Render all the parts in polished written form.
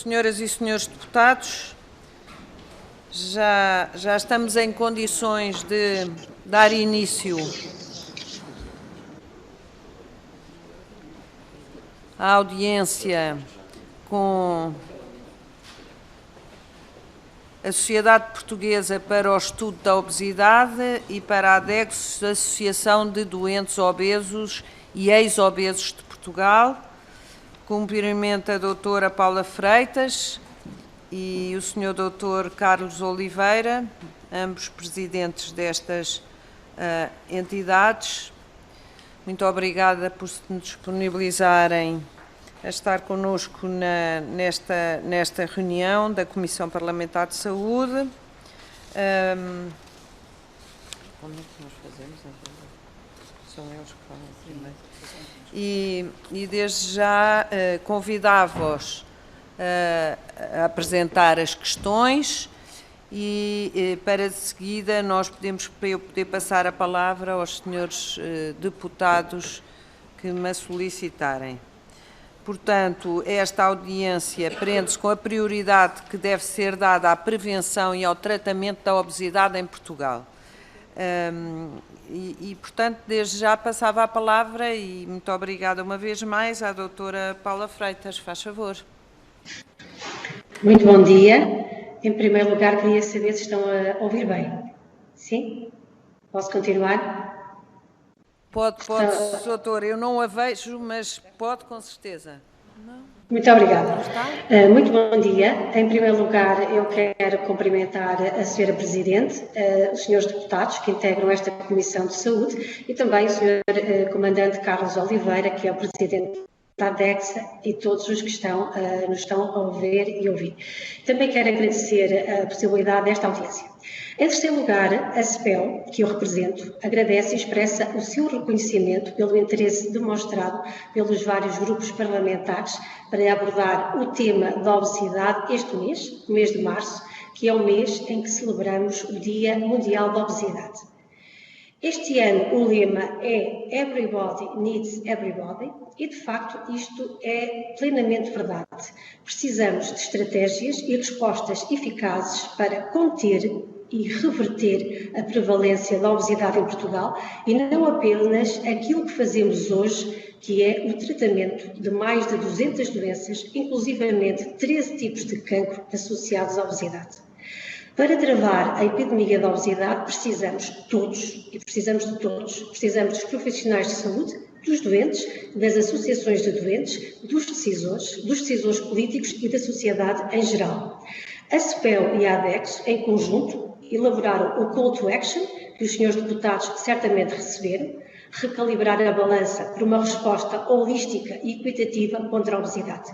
Senhoras e senhores deputados, já estamos em condições de dar início à audiência com a Sociedade Portuguesa para o Estudo da Obesidade e para a ADEX, Associação de Doentes Obesos e Ex-Obesos de Portugal. Cumprimento a doutora Paula Freitas e o senhor doutor Carlos Oliveira, ambos presidentes destas entidades. Muito obrigada por se disponibilizarem a estar connosco nesta reunião da Comissão Parlamentar de Saúde. Como é que nós fazemos? São eles que falam primeiro. E desde já convidava-os a apresentar as questões e para de seguida eu poder passar a palavra aos senhores deputados que me solicitarem. Portanto, esta audiência prende-se com a prioridade que deve ser dada à prevenção e ao tratamento da obesidade em Portugal. Portanto, desde já passava a palavra e muito obrigada uma vez mais à doutora Paula Freitas. Faz favor. Muito bom dia. Em primeiro lugar, queria saber se estão a ouvir bem. Sim? Posso continuar? Pode, doutor. Eu não a vejo, mas pode com certeza. Não. Muito obrigada. Muito bom dia. Em primeiro lugar, eu quero cumprimentar a senhora Presidente, os senhores deputados que integram esta Comissão de Saúde e também o senhor Comandante Carlos Oliveira, que é o Presidente da ADEXA e todos os que nos estão a ver e ouvir. Também quero agradecer a possibilidade desta audiência. Em terceiro lugar, a CEPEL, que eu represento, agradece e expressa o seu reconhecimento pelo interesse demonstrado pelos vários grupos parlamentares para abordar o tema da obesidade este mês, o mês de março, que é o mês em que celebramos o Dia Mundial da Obesidade. Este ano o lema é Everybody Needs Everybody e, de facto, isto é plenamente verdade. Precisamos de estratégias e respostas eficazes para conter e reverter a prevalência da obesidade em Portugal e não apenas aquilo que fazemos hoje, que é o tratamento de mais de 200 doenças, inclusivamente 13 tipos de cancro associados à obesidade. Para travar a epidemia da obesidade precisamos de todos. Precisamos dos profissionais de saúde, dos doentes, das associações de doentes, dos decisores políticos e da sociedade em geral. A CEPEL e a ADEX, em conjunto, elaboraram o Call to Action, que os senhores deputados certamente receberam, recalibrar a balança para uma resposta holística e equitativa contra a obesidade.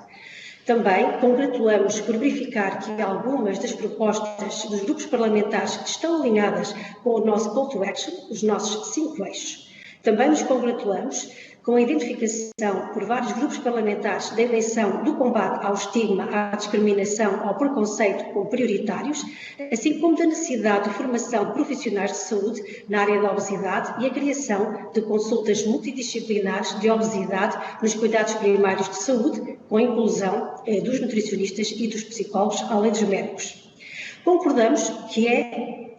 Também congratulamos por verificar que algumas das propostas dos grupos parlamentares estão alinhadas com o nosso Call to Action, os nossos 5 eixos. Também nos congratulamos com a identificação por vários grupos parlamentares da eleição do combate ao estigma, à discriminação, ao preconceito como prioritários, assim como da necessidade de formação de profissionais de saúde na área da obesidade e a criação de consultas multidisciplinares de obesidade nos cuidados primários de saúde, com a inclusão dos nutricionistas e dos psicólogos, além dos médicos. Concordamos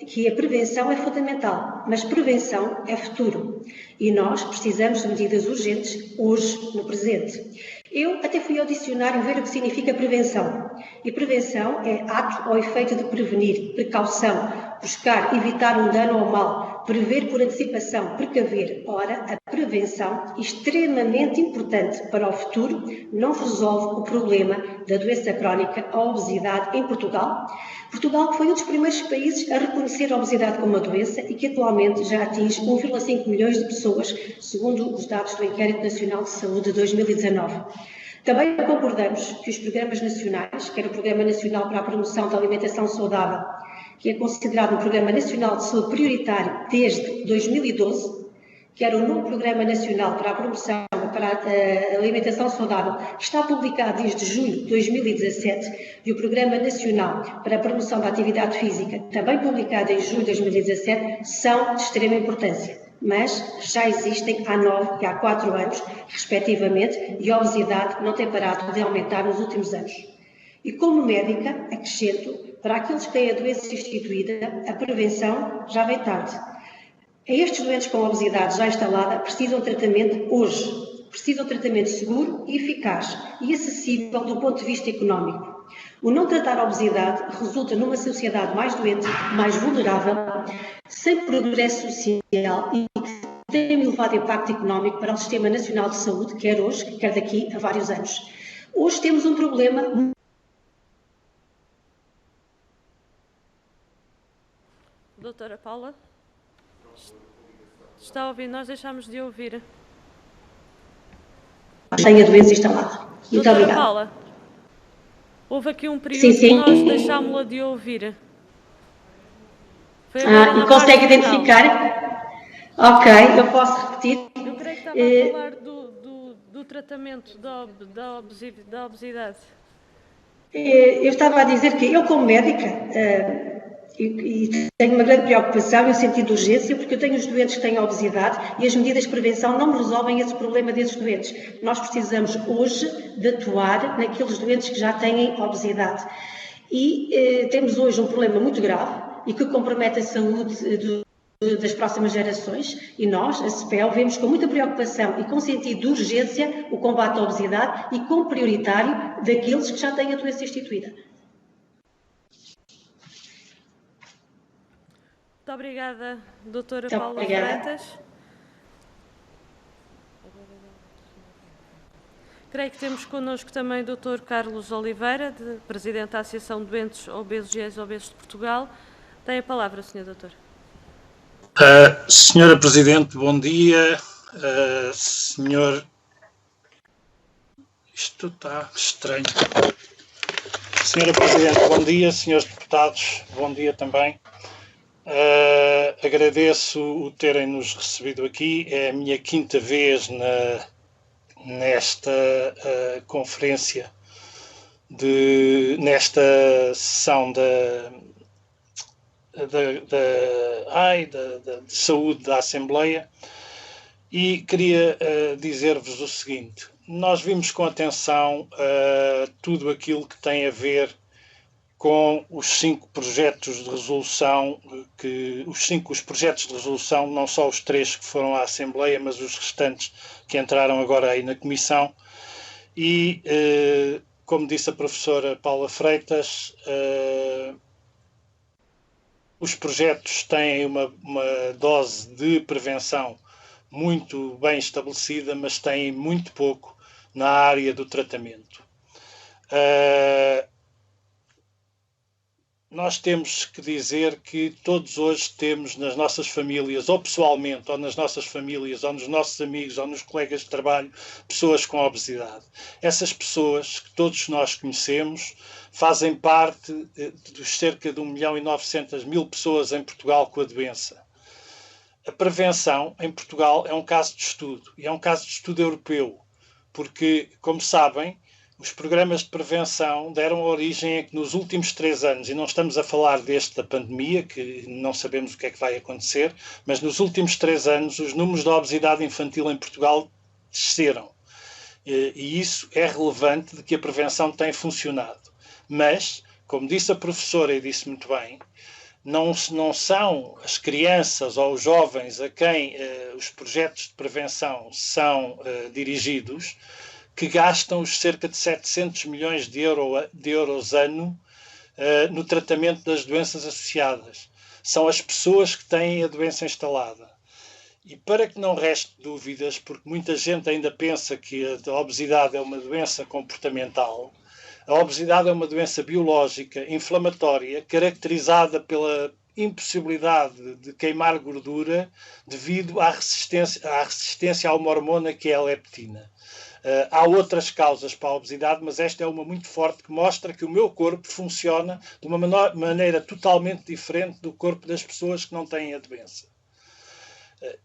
que a prevenção é fundamental, mas prevenção é futuro e nós precisamos de medidas urgentes hoje, no presente. Eu até fui ao dicionário ver o que significa prevenção. E prevenção é ato ou efeito de prevenir, precaução, buscar, evitar um dano ou mal, prever por antecipação, precaver. Ora, a prevenção, extremamente importante para o futuro, não resolve o problema da doença crónica, a obesidade, em Portugal. Portugal foi um dos primeiros países a reconhecer a obesidade como uma doença e que atualmente já atinge 1,5 milhões de pessoas, segundo os dados do Inquérito Nacional de Saúde de 2019. Também concordamos que os programas nacionais, quer o Programa Nacional para a Promoção da Alimentação Saudável, que é considerado um Programa Nacional de Saúde prioritário desde 2012, quer o novo Programa Nacional para a Promoção para a Alimentação Saudável, que está publicado desde julho de 2017, e o Programa Nacional para a Promoção da Atividade Física, também publicado em julho de 2017, são de extrema importância. Mas já existem há 9 e há 4 anos, respectivamente, e a obesidade não tem parado de aumentar nos últimos anos. E como médica, acrescento, para aqueles que têm a doença instituída, a prevenção já vem tarde. A estes doentes com obesidade já instalada precisam de tratamento hoje. Precisam de tratamento seguro e eficaz e acessível do ponto de vista económico. O não tratar a obesidade resulta numa sociedade mais doente, mais vulnerável, sem progresso social e que tem um elevado impacto económico para o Sistema Nacional de Saúde, quer hoje, quer daqui a vários anos. Hoje temos um problema. Doutora Paula? Está a ouvir? Nós deixámos de ouvir. Tem a doença instalada. Muito Doutora obrigada. Paula, houve aqui um período Sim. que nós deixámos-la de ouvir. Foi agora na E consegue parte final. identificar? Ok, eu posso repetir. Eu creio que estava a falar do tratamento da obesidade. Eu estava a dizer que eu, como médica, e tenho uma grande preocupação e um sentido de urgência, porque eu tenho os doentes que têm obesidade e as medidas de prevenção não me resolvem esse problema desses doentes. Nós precisamos hoje de atuar naqueles doentes que já têm obesidade. E temos hoje um problema muito grave e que compromete a saúde das próximas gerações, e nós, a CEPEL, vemos com muita preocupação e com sentido de urgência o combate à obesidade e como prioritário daqueles que já têm a doença instituída. Muito obrigada, doutora Muito Paula obrigada. Freitas. Creio que temos connosco também o Dr. Carlos Oliveira, Presidente da Associação de Doentes Obesos e Ex-Obesos de Portugal. Tem a palavra, Sr. Doutor. Senhora Presidente, bom dia. Senhor... Isto está estranho. Senhora Presidente, bom dia. Senhores deputados, bom dia também. Agradeço o terem-nos recebido aqui. É a minha quinta vez nesta conferência, nesta sessão de saúde da Assembleia, e queria dizer-vos o seguinte: nós vimos com atenção tudo aquilo que tem a ver com os 5 projetos de resolução, os projetos de resolução, não só os 3 que foram à Assembleia, mas os restantes que entraram agora aí na Comissão. E, como disse a professora Paula Freitas, os projetos têm uma dose de prevenção muito bem estabelecida, mas têm muito pouco na área do tratamento. Nós temos que dizer que todos hoje temos nas nossas famílias, ou pessoalmente, ou nas nossas famílias, ou nos nossos amigos, ou nos colegas de trabalho, pessoas com obesidade. Essas pessoas que todos nós conhecemos fazem parte dos cerca de 1.900.000 pessoas em Portugal com a doença. A prevenção em Portugal é um caso de estudo, e é um caso de estudo europeu, porque, como sabem, os programas de prevenção deram origem a que nos últimos 3 anos, e não estamos a falar deste da pandemia, que não sabemos o que é que vai acontecer, mas nos últimos 3 anos os números de obesidade infantil em Portugal desceram. E isso é relevante de que a prevenção tem funcionado. Mas, como disse a professora e disse muito bem, não são as crianças ou os jovens a quem os projetos de prevenção são dirigidos que gastam os cerca de 700 milhões de euros ano no tratamento das doenças associadas. São as pessoas que têm a doença instalada. E para que não reste dúvidas, porque muita gente ainda pensa que a obesidade é uma doença comportamental, a obesidade é uma doença biológica, inflamatória, caracterizada pela impossibilidade de queimar gordura devido à resistência a uma hormona que é a leptina. Há outras causas para a obesidade, mas esta é uma muito forte que mostra que o meu corpo funciona de uma maneira totalmente diferente do corpo das pessoas que não têm a doença.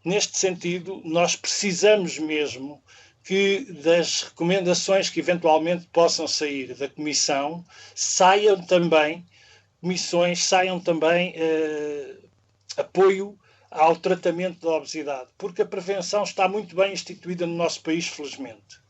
Neste sentido, nós precisamos mesmo que das recomendações que eventualmente possam sair da Comissão saiam também apoio ao tratamento da obesidade, porque a prevenção está muito bem instituída no nosso país, felizmente.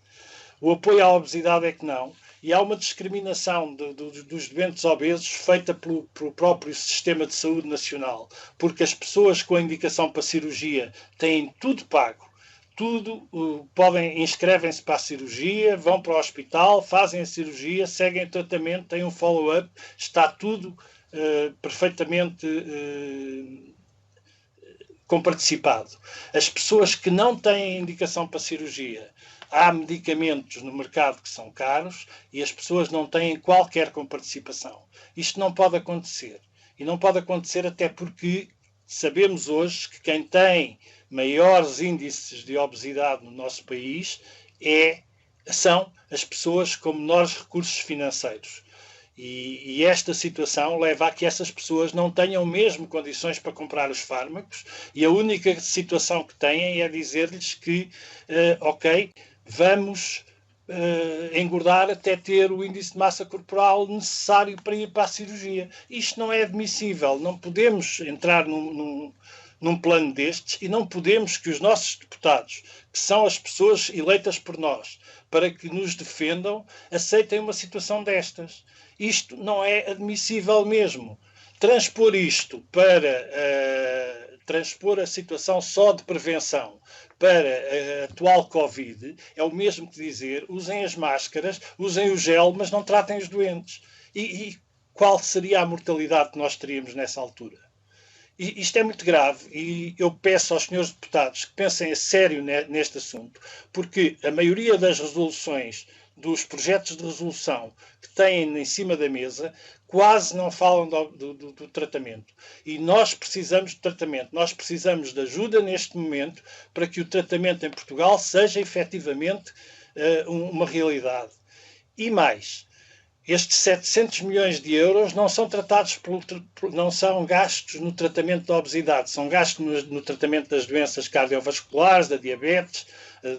O apoio à obesidade é que não, E há uma discriminação dos doentes obesos feita pelo próprio Sistema de Saúde Nacional, porque as pessoas com a indicação para cirurgia têm tudo pago, tudo, inscrevem-se para a cirurgia, vão para o hospital, fazem a cirurgia, seguem o tratamento, têm um follow-up, está tudo perfeitamente comparticipado. As pessoas que não têm indicação para cirurgia, há medicamentos no mercado que são caros e as pessoas não têm qualquer comparticipação. Isto não pode acontecer. E não pode acontecer até porque sabemos hoje que quem tem maiores índices de obesidade no nosso país são as pessoas com menores recursos financeiros. E esta situação leva a que essas pessoas não tenham mesmo condições para comprar os fármacos e a única situação que têm é dizer-lhes que, ok, vamos engordar até ter o índice de massa corporal necessário para ir para a cirurgia. Isto não é admissível. Não podemos entrar num plano destes e não podemos que os nossos deputados, que são as pessoas eleitas por nós, para que nos defendam, aceitem uma situação destas. Isto não é admissível mesmo. Transpor isto para transpor a situação só de prevenção para a atual Covid é o mesmo que dizer usem as máscaras, usem o gel, mas não tratem os doentes. E qual seria a mortalidade que nós teríamos nessa altura? E isto é muito grave e eu peço aos senhores deputados que pensem a sério neste assunto, porque a maioria das resoluções, dos projetos de resolução que têm em cima da mesa, quase não falam do tratamento. E nós precisamos de tratamento, nós precisamos de ajuda neste momento para que o tratamento em Portugal seja efetivamente uma realidade. E mais, estes 700 milhões de euros não são tratados não são gastos no tratamento da obesidade, são gastos no tratamento das doenças cardiovasculares, da diabetes,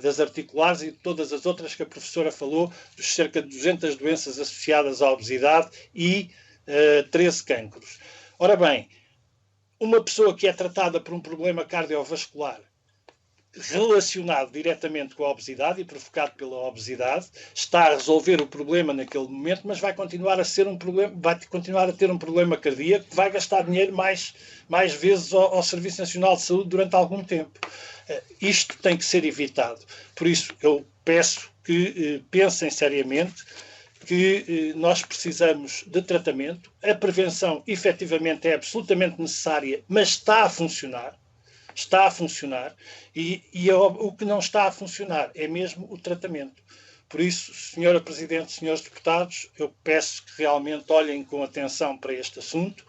das articulares e todas as outras que a professora falou, dos cerca de 200 doenças associadas à obesidade e 13 cancros. Ora bem, uma pessoa que é tratada por um problema cardiovascular relacionado diretamente com a obesidade e provocado pela obesidade, está a resolver o problema naquele momento, mas vai continuar a ser vai continuar a ter um problema cardíaco que vai gastar dinheiro mais vezes ao Serviço Nacional de Saúde durante algum tempo. Isto tem que ser evitado. Por isso, eu peço que pensem seriamente que nós precisamos de tratamento. A prevenção, efetivamente, é absolutamente necessária, mas está a funcionar. Está a funcionar e o que não está a funcionar é mesmo o tratamento. Por isso, Senhora Presidente, Senhores Deputados, eu peço que realmente olhem com atenção para este assunto,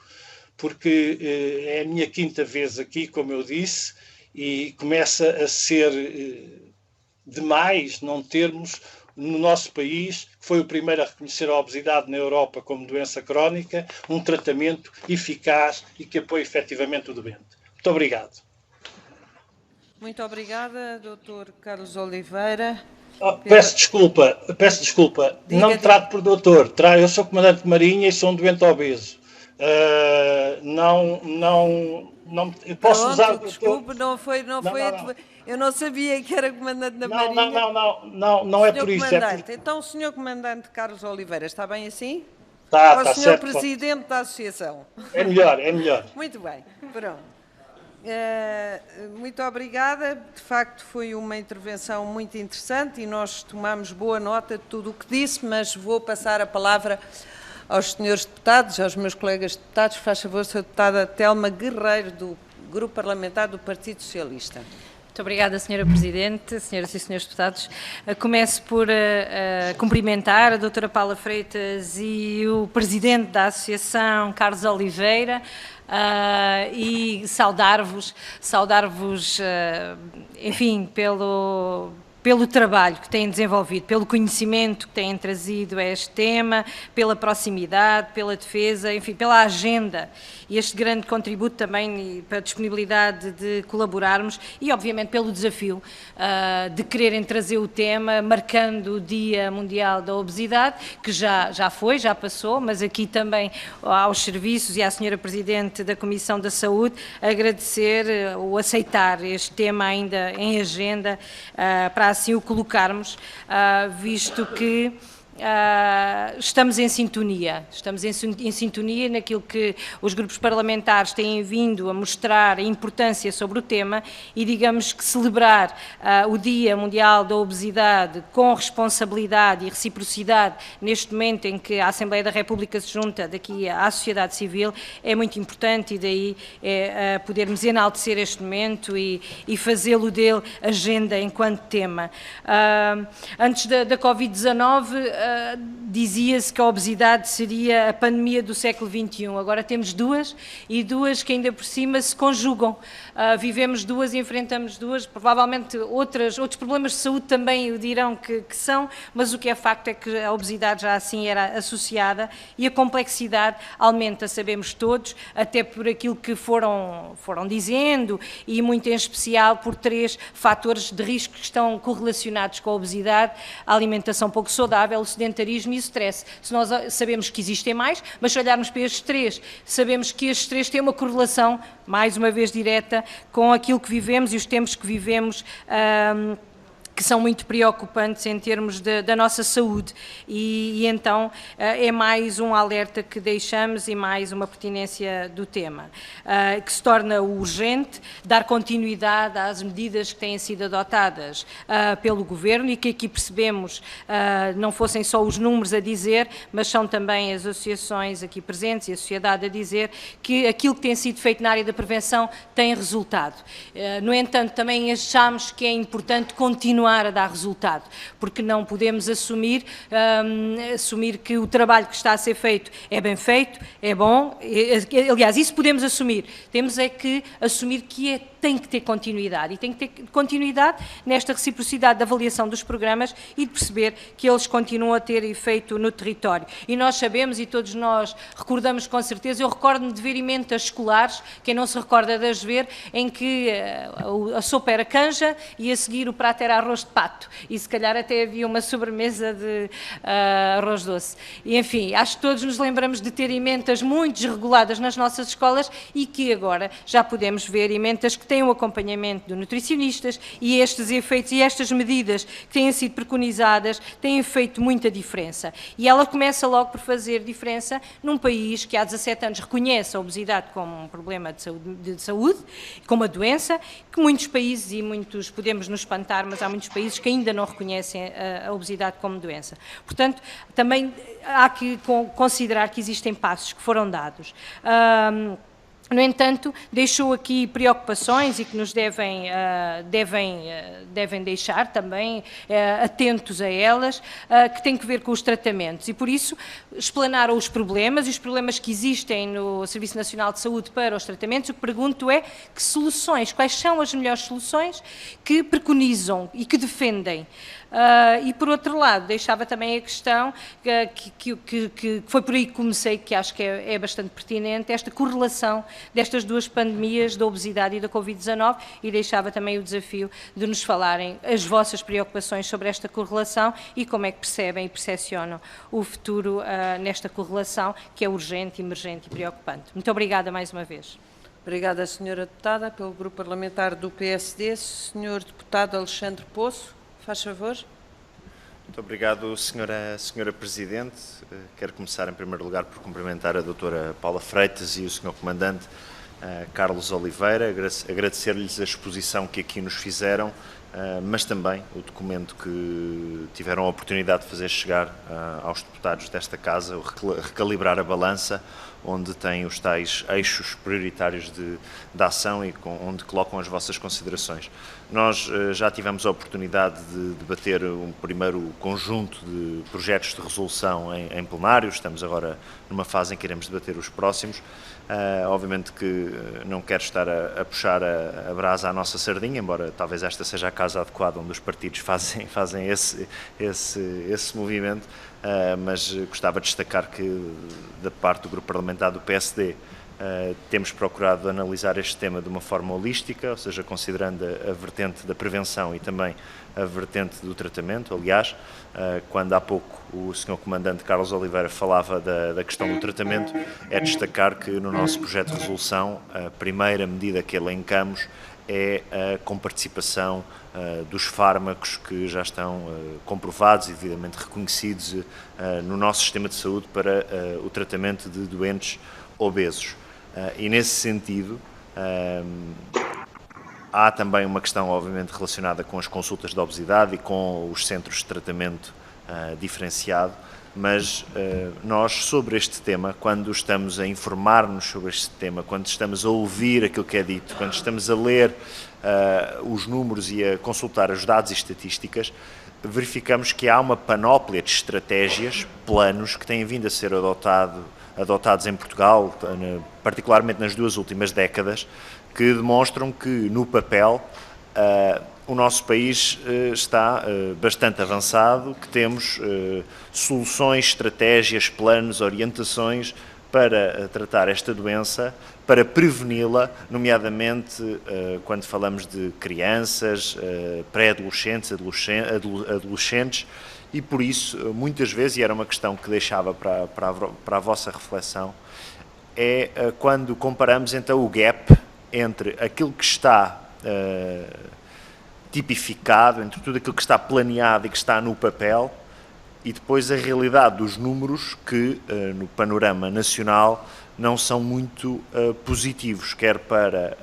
porque é a minha quinta vez aqui, como eu disse, e começa a ser demais não termos no nosso país, que foi o primeiro a reconhecer a obesidade na Europa como doença crónica, um tratamento eficaz e que apoie efetivamente o doente. Muito obrigado. Muito obrigada, Dr. Carlos Oliveira. Peço desculpa. Não me trato por doutor. Eu sou comandante de Marinha e sou um doente obeso. Eu posso Pronto, usar o doutor. Desculpe, não foi. Eu não sabia que era comandante da Marinha. Não é por isso. Então, o senhor comandante Carlos Oliveira, está bem assim? Está certo. Ou o senhor presidente da associação? É melhor. Muito bem, pronto. Muito obrigada, de facto foi uma intervenção muito interessante e nós tomamos boa nota de tudo o que disse, mas vou passar a palavra aos senhores deputados, aos meus colegas deputados. Faz favor, Sra. Deputada Telma Guerreiro, do Grupo Parlamentar do Partido Socialista. Muito obrigada, Sra. Presidente, Senhoras e Senhores Deputados. Começo por cumprimentar a doutora Paula Freitas e o Presidente da Associação, Carlos Oliveira, e saudar-vos, enfim, pelo trabalho que têm desenvolvido, pelo conhecimento que têm trazido a este tema, pela proximidade, pela defesa, enfim, pela agenda e este grande contributo também para a disponibilidade de colaborarmos e, obviamente, pelo desafio de quererem trazer o tema, marcando o Dia Mundial da Obesidade, que já passou, mas aqui também aos serviços e à Senhora Presidente da Comissão da Saúde, agradecer ou aceitar este tema ainda em agenda para assim o colocarmos, visto que estamos em sintonia naquilo que os grupos parlamentares têm vindo a mostrar a importância sobre o tema e digamos que celebrar o Dia Mundial da Obesidade com responsabilidade e reciprocidade neste momento em que a Assembleia da República se junta daqui à sociedade civil é muito importante e daí podermos enaltecer este momento e fazê-lo dele agenda enquanto tema. Antes da Covid-19 dizia-se que a obesidade seria a pandemia do século XXI. Agora temos duas e duas que ainda por cima se conjugam. Vivemos duas e enfrentamos duas, provavelmente outros problemas de saúde também o dirão que são, mas o que é facto é que a obesidade já assim era associada e a complexidade aumenta, sabemos todos, até por aquilo que foram dizendo e muito em especial por 3 fatores de risco que estão correlacionados com a obesidade: a alimentação pouco saudável, o sedentarismo e o stress. Se nós sabemos que existem mais, mas se olharmos para estes 3, sabemos que estes 3 têm uma correlação, mais uma vez direta, com aquilo que vivemos e os tempos que vivemos, que são muito preocupantes em termos da nossa saúde e então é mais um alerta que deixamos e mais uma pertinência do tema, que se torna urgente dar continuidade às medidas que têm sido adotadas pelo Governo e que aqui percebemos não fossem só os números a dizer, mas são também as associações aqui presentes e a sociedade a dizer que aquilo que tem sido feito na área da prevenção tem resultado. No entanto, também achamos que é importante continuar a dar resultado, porque não podemos assumir que o trabalho que está a ser feito é bem feito, é bom, aliás, isso podemos assumir, temos é que assumir que tem que ter continuidade, e tem que ter continuidade nesta reciprocidade da avaliação dos programas e de perceber que eles continuam a ter efeito no território. E nós sabemos, e todos nós recordamos com certeza, eu recordo-me de ver emendas escolares, quem não se recorda de as ver, em que a sopa era canja e a seguir o prato era arroz de pato, e se calhar até havia uma sobremesa de arroz doce. E enfim, acho que todos nos lembramos de ter emendas muito desreguladas nas nossas escolas e que agora já podemos ver emendas que têm o acompanhamento de nutricionistas e estes efeitos e estas medidas que têm sido preconizadas têm feito muita diferença. E ela começa logo por fazer diferença num país que há 17 anos reconhece a obesidade como um problema de saúde, como uma doença, que muitos países, e muitos podemos nos espantar, mas há muitos países que ainda não reconhecem a obesidade como doença. Portanto, também há que considerar que existem passos que foram dados. No entanto, deixou aqui preocupações e que nos devem deixar também atentos a elas, que têm que ver com os tratamentos. E por isso explanaram os problemas e os problemas que existem no Serviço Nacional de Saúde para os tratamentos. O que pergunto é que soluções, quais são as melhores soluções que preconizam e que defendem. E por outro lado, deixava também a questão que foi por aí que comecei, que acho que é bastante pertinente, esta correlação destas duas pandemias, da obesidade e da Covid-19, e deixava também o desafio de nos falarem as vossas preocupações sobre esta correlação e como é que percebem e percepcionam o futuro nesta correlação, que é urgente, emergente e preocupante. Muito obrigada mais uma vez. Obrigada, Sra. Deputada. Pelo Grupo Parlamentar do PSD, Sr. Deputado Alexandre Poço. Faz favor. Muito obrigado, Senhora Presidente. Quero começar, em primeiro lugar, por cumprimentar a doutora Paula Freitas e o Sr. Comandante Carlos Oliveira, agradecer-lhes a exposição que aqui nos fizeram, mas também o documento que tiveram a oportunidade de fazer chegar aos deputados desta Casa, o recalibrar a balança, onde têm os tais eixos prioritários de ação e onde colocam as vossas considerações. Nós já tivemos a oportunidade de debater um primeiro conjunto de projetos de resolução em plenário, estamos agora numa fase em que iremos debater os próximos. Obviamente que não quero estar a puxar a brasa à nossa sardinha, embora talvez esta seja a casa adequada onde os partidos fazem esse movimento, mas gostava de destacar que, da parte do Grupo Parlamentar do PSD, temos procurado analisar este tema de uma forma holística, ou seja, considerando a vertente da prevenção e também a vertente do tratamento. Aliás, quando há pouco o Sr. Comandante Carlos Oliveira falava da questão do tratamento, é destacar que no nosso projeto de resolução a primeira medida que elencamos é a comparticipação dos fármacos que já estão comprovados e devidamente reconhecidos no nosso sistema de saúde para o tratamento de doentes obesos. E nesse sentido, há também uma questão, obviamente, relacionada com as consultas de obesidade e com os centros de tratamento diferenciado, mas nós, sobre este tema, quando estamos a informar-nos sobre este tema, quando estamos a ouvir aquilo que é dito, quando estamos a ler os números e a consultar os dados e estatísticas, verificamos que há uma panóplia de estratégias, planos, que têm vindo a ser adotados em Portugal, particularmente nas 2 últimas décadas, que demonstram que, no papel, o nosso país está bastante avançado, que temos soluções, estratégias, planos, orientações para tratar esta doença, para preveni-la, nomeadamente quando falamos de crianças, pré-adolescentes, adolescentes, e por isso, muitas vezes, e era uma questão que deixava para a vossa reflexão, é quando comparamos então o gap entre aquilo que está tipificado, entre tudo aquilo que está planeado e que está no papel, e depois a realidade dos números que, no panorama nacional, não são muito positivos, quer para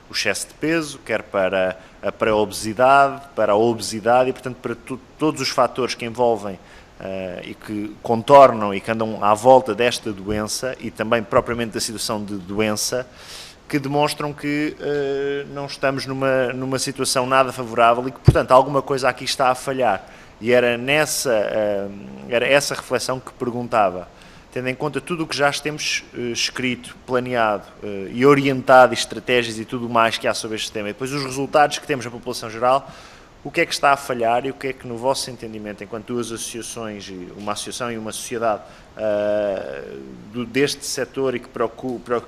o excesso de peso, quer para a pré-obesidade, para a obesidade e, portanto, para todos os fatores que envolvem e que contornam e que andam à volta desta doença e também propriamente da situação de doença, que demonstram que não estamos numa situação nada favorável e que, portanto, alguma coisa aqui está a falhar. E era essa reflexão que perguntava, tendo em conta tudo o que já temos escrito, planeado e orientado, e estratégias e tudo mais que há sobre este tema, e depois os resultados que temos na população geral, o que é que está a falhar e o que é que, no vosso entendimento, enquanto 2 associações, uma associação e uma sociedade deste setor e que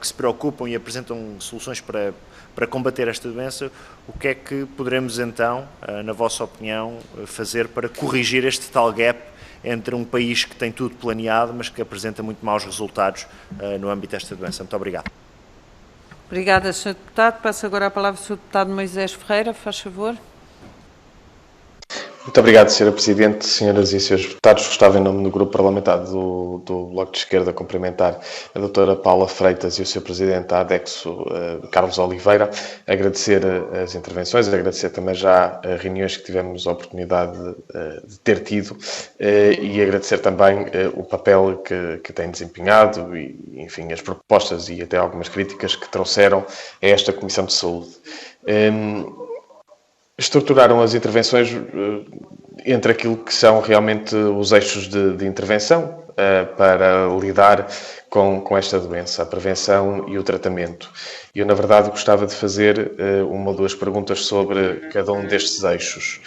se preocupam e apresentam soluções para combater esta doença, o que é que poderemos então, na vossa opinião, fazer para corrigir este tal gap entre um país que tem tudo planeado, mas que apresenta muito maus resultados no âmbito desta doença? Muito obrigado. Obrigada, Sr. Deputado. Passo agora a palavra ao Sr. Deputado Moisés Ferreira, faz favor. Muito obrigado, Sra. Presidente, senhoras e senhores deputados. Gostava, em nome do Grupo Parlamentar do Bloco de Esquerda, cumprimentar a doutora Paula Freitas e o Sr. Presidente da ADEXO, Carlos Oliveira, agradecer as intervenções, agradecer também já as reuniões que tivemos a oportunidade de ter tido e agradecer também o papel que têm desempenhado e, enfim, as propostas e até algumas críticas que trouxeram a esta Comissão de Saúde. Estruturaram as intervenções entre aquilo que são realmente os eixos de intervenção para lidar com esta doença, a prevenção e o tratamento. E eu, na verdade, gostava de fazer uma ou 2 perguntas sobre cada um destes eixos.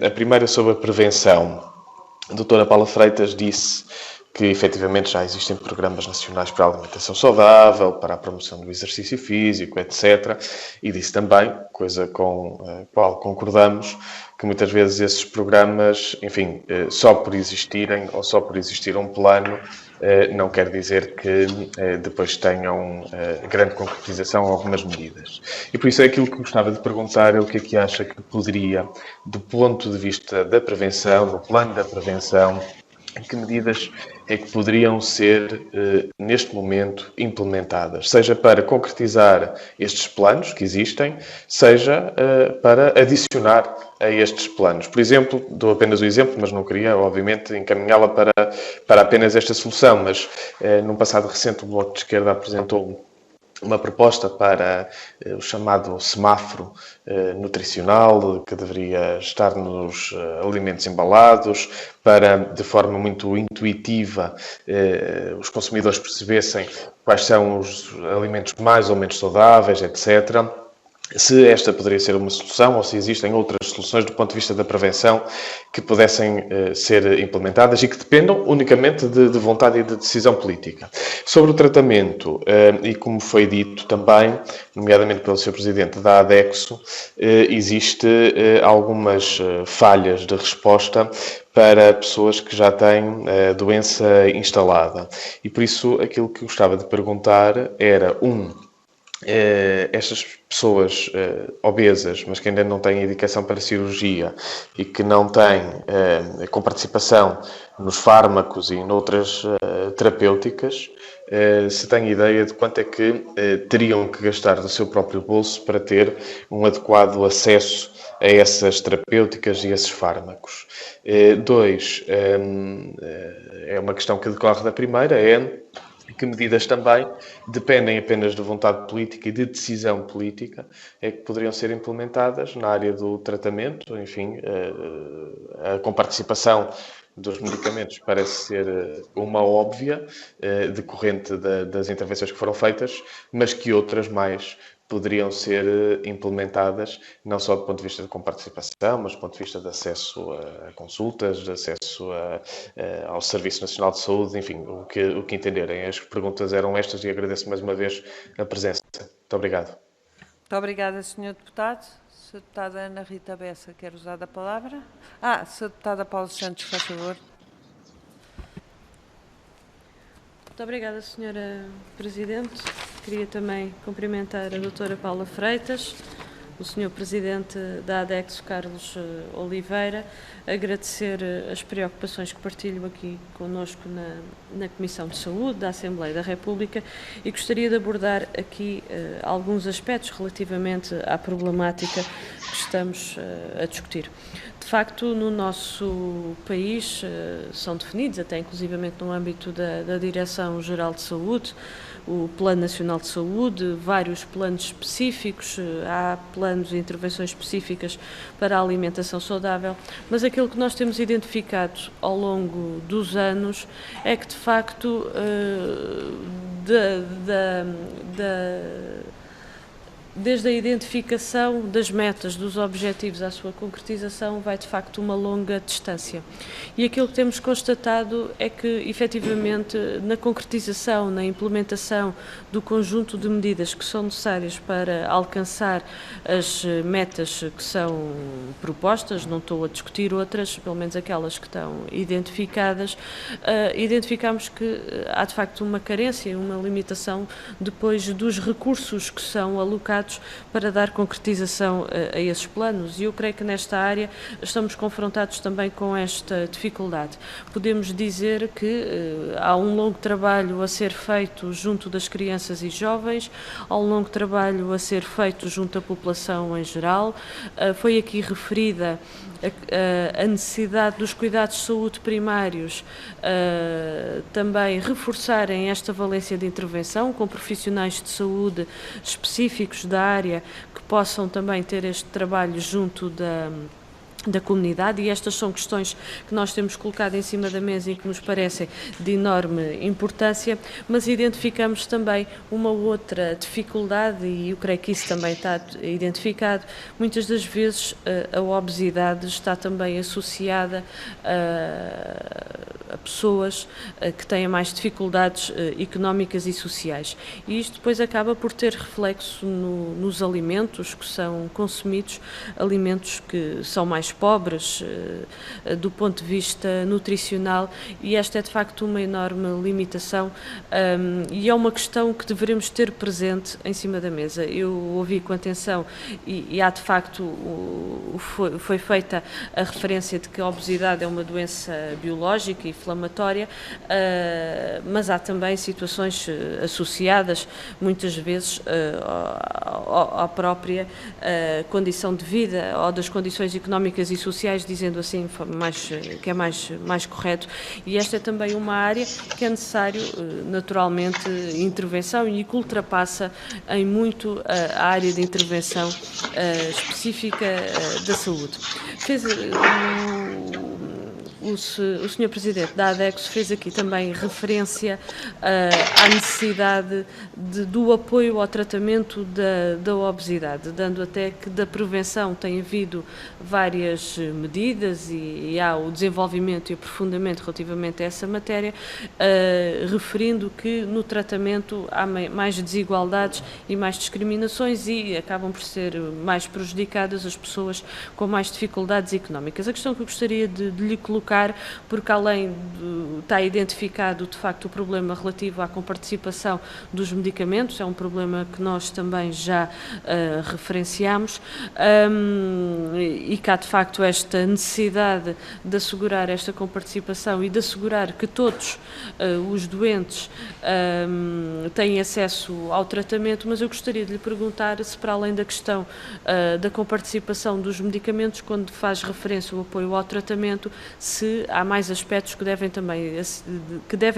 A primeira sobre a prevenção. A doutora Paula Freitas disse que efetivamente já existem programas nacionais para a alimentação saudável, para a promoção do exercício físico, etc. E disse também, coisa com a qual concordamos, que muitas vezes esses programas, enfim, só por existirem ou só por existir um plano, não quer dizer que depois tenham grande concretização algumas medidas. E por isso é aquilo que gostava de perguntar é o que é que acha que poderia, do ponto de vista da prevenção, do plano da prevenção, que medidas é que poderiam ser, neste momento, implementadas, seja para concretizar estes planos que existem, seja para adicionar a estes planos. Por exemplo, dou apenas o exemplo, mas não queria, obviamente, encaminhá-la para apenas esta solução, mas num passado recente o Bloco de Esquerda apresentou uma proposta para o chamado semáforo nutricional, que deveria estar nos alimentos embalados, para, de forma muito intuitiva, os consumidores percebessem quais são os alimentos mais ou menos saudáveis, etc. Se esta poderia ser uma solução ou se existem outras soluções do ponto de vista da prevenção que pudessem ser implementadas e que dependam unicamente de vontade e de decisão política. Sobre o tratamento, e como foi dito também, nomeadamente pelo Sr. Presidente da ADEXO, existe algumas falhas de resposta para pessoas que já têm a doença instalada. E por isso aquilo que gostava de perguntar era, estas pessoas obesas, mas que ainda não têm indicação para cirurgia e que não têm com participação nos fármacos e noutras terapêuticas, se têm ideia de quanto é que teriam que gastar do seu próprio bolso para ter um adequado acesso a essas terapêuticas e esses fármacos. Dois, é uma questão que decorre da primeira, é que medidas também dependem apenas de vontade política e de decisão política é que poderiam ser implementadas na área do tratamento, enfim, com participação dos medicamentos parece ser uma óbvia, decorrente das intervenções que foram feitas, mas que outras mais poderiam ser implementadas, não só do ponto de vista de comparticipação, mas do ponto de vista de acesso a consultas, de acesso ao Serviço Nacional de Saúde, enfim, o que entenderem. As perguntas eram estas e agradeço mais uma vez a presença. Muito obrigado. Muito obrigada, Sr. Deputado. Sra. Deputada Ana Rita Bessa, quer usar a palavra? Sra. Deputada Paula Santos, faz favor. Muito obrigada, Sra. Presidente. Queria também cumprimentar a doutora Paula Freitas, o Sr. Presidente da ADEX, Carlos Oliveira, agradecer as preocupações que partilho aqui connosco na Comissão de Saúde da Assembleia da República e gostaria de abordar aqui alguns aspectos relativamente à problemática que estamos a discutir. De facto, no nosso país são definidos, até inclusivamente no âmbito da Direção-Geral de Saúde, o Plano Nacional de Saúde, vários planos específicos, há planos e intervenções específicas para a alimentação saudável, mas aquilo que nós temos identificado ao longo dos anos é que, de facto, desde a identificação das metas, dos objetivos à sua concretização, vai de facto uma longa distância. E aquilo que temos constatado é que, efetivamente, na concretização, na implementação do conjunto de medidas que são necessárias para alcançar as metas que são propostas, não estou a discutir outras, pelo menos aquelas que estão identificadas, identificamos que há de facto uma carência, uma limitação depois dos recursos que são alocados para dar concretização a esses planos, e eu creio que nesta área estamos confrontados também com esta dificuldade. Podemos dizer que há um longo trabalho a ser feito junto das crianças e jovens, há um longo trabalho a ser feito junto à população em geral, foi aqui referida a necessidade dos cuidados de saúde primários também reforçarem esta valência de intervenção com profissionais de saúde específicos da área que possam também ter este trabalho junto da comunidade, e estas são questões que nós temos colocado em cima da mesa e que nos parecem de enorme importância, mas identificamos também uma outra dificuldade, e eu creio que isso também está identificado. Muitas das vezes a obesidade está também associada a pessoas que têm mais dificuldades económicas e sociais, e isto depois acaba por ter reflexo nos alimentos que são consumidos, alimentos que são mais pobres do ponto de vista nutricional, e esta é de facto uma enorme limitação e é uma questão que devemos ter presente em cima da mesa. Eu ouvi com atenção e há de facto, foi feita a referência de que a obesidade é uma doença biológica e inflamatória, mas há também situações associadas muitas vezes à própria condição de vida ou das condições económicas e sociais, dizendo assim que é mais correto, e esta é também uma área que é necessário naturalmente intervenção e que ultrapassa em muito a área de intervenção específica da saúde. O Sr. Presidente da ADEX fez aqui também referência à necessidade do apoio ao tratamento da obesidade, dando até que da prevenção tem havido várias medidas e há o desenvolvimento e aprofundamento relativamente a essa matéria, referindo que no tratamento há mais desigualdades e mais discriminações e acabam por ser mais prejudicadas as pessoas com mais dificuldades económicas. A questão que eu gostaria de lhe colocar colocar, porque além está identificado de facto o problema relativo à comparticipação dos medicamentos, é um problema que nós também já referenciamos, e que há de facto esta necessidade de assegurar esta comparticipação e de assegurar que todos os doentes têm acesso ao tratamento, mas eu gostaria de lhe perguntar se, para além da questão da comparticipação dos medicamentos, quando faz referência ao apoio ao tratamento, se há mais aspectos que devem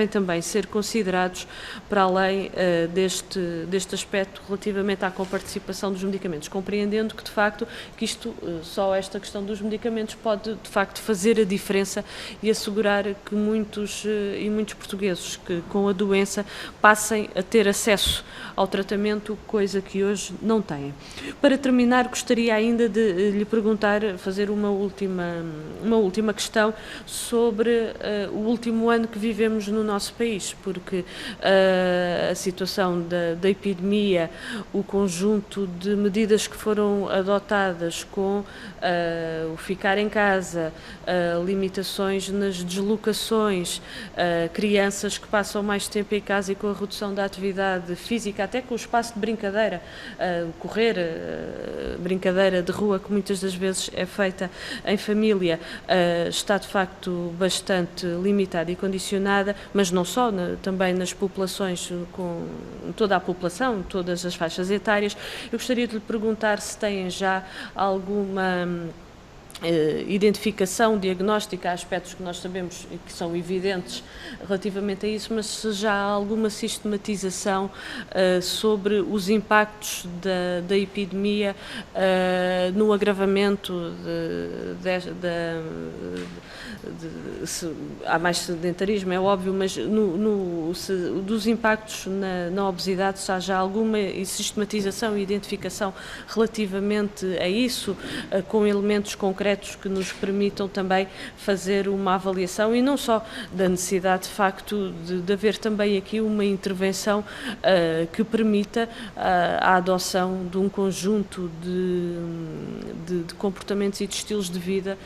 também ser considerados para além deste aspecto relativamente à comparticipação dos medicamentos, compreendendo que de facto que só esta questão dos medicamentos pode de facto fazer a diferença e assegurar que muitos portugueses que com a doença passem a ter acesso ao tratamento, coisa que hoje não têm. Para terminar, gostaria ainda de lhe perguntar, fazer uma última questão sobre o último ano que vivemos no nosso país, porque a situação da epidemia, o conjunto de medidas que foram adotadas com o ficar em casa, limitações nas deslocações, crianças que passam mais tempo em casa e com a redução da atividade física, até com o espaço de brincadeira, correr, brincadeira de rua, que muitas das vezes é feita em família, está de facto bastante limitada e condicionada, mas não só, também nas populações, com toda a população, todas as faixas etárias. Eu gostaria de lhe perguntar se têm já alguma identificação diagnóstica, há aspectos que nós sabemos e que são evidentes relativamente a isso, mas se já há alguma sistematização sobre os impactos da epidemia no agravamento há mais sedentarismo, é óbvio, mas dos impactos na obesidade, se há já alguma sistematização e identificação relativamente a isso, com elementos concretos que nos permitam também fazer uma avaliação e não só da necessidade de facto de haver também aqui uma intervenção que permita a adoção de um conjunto de comportamentos e de estilos de vida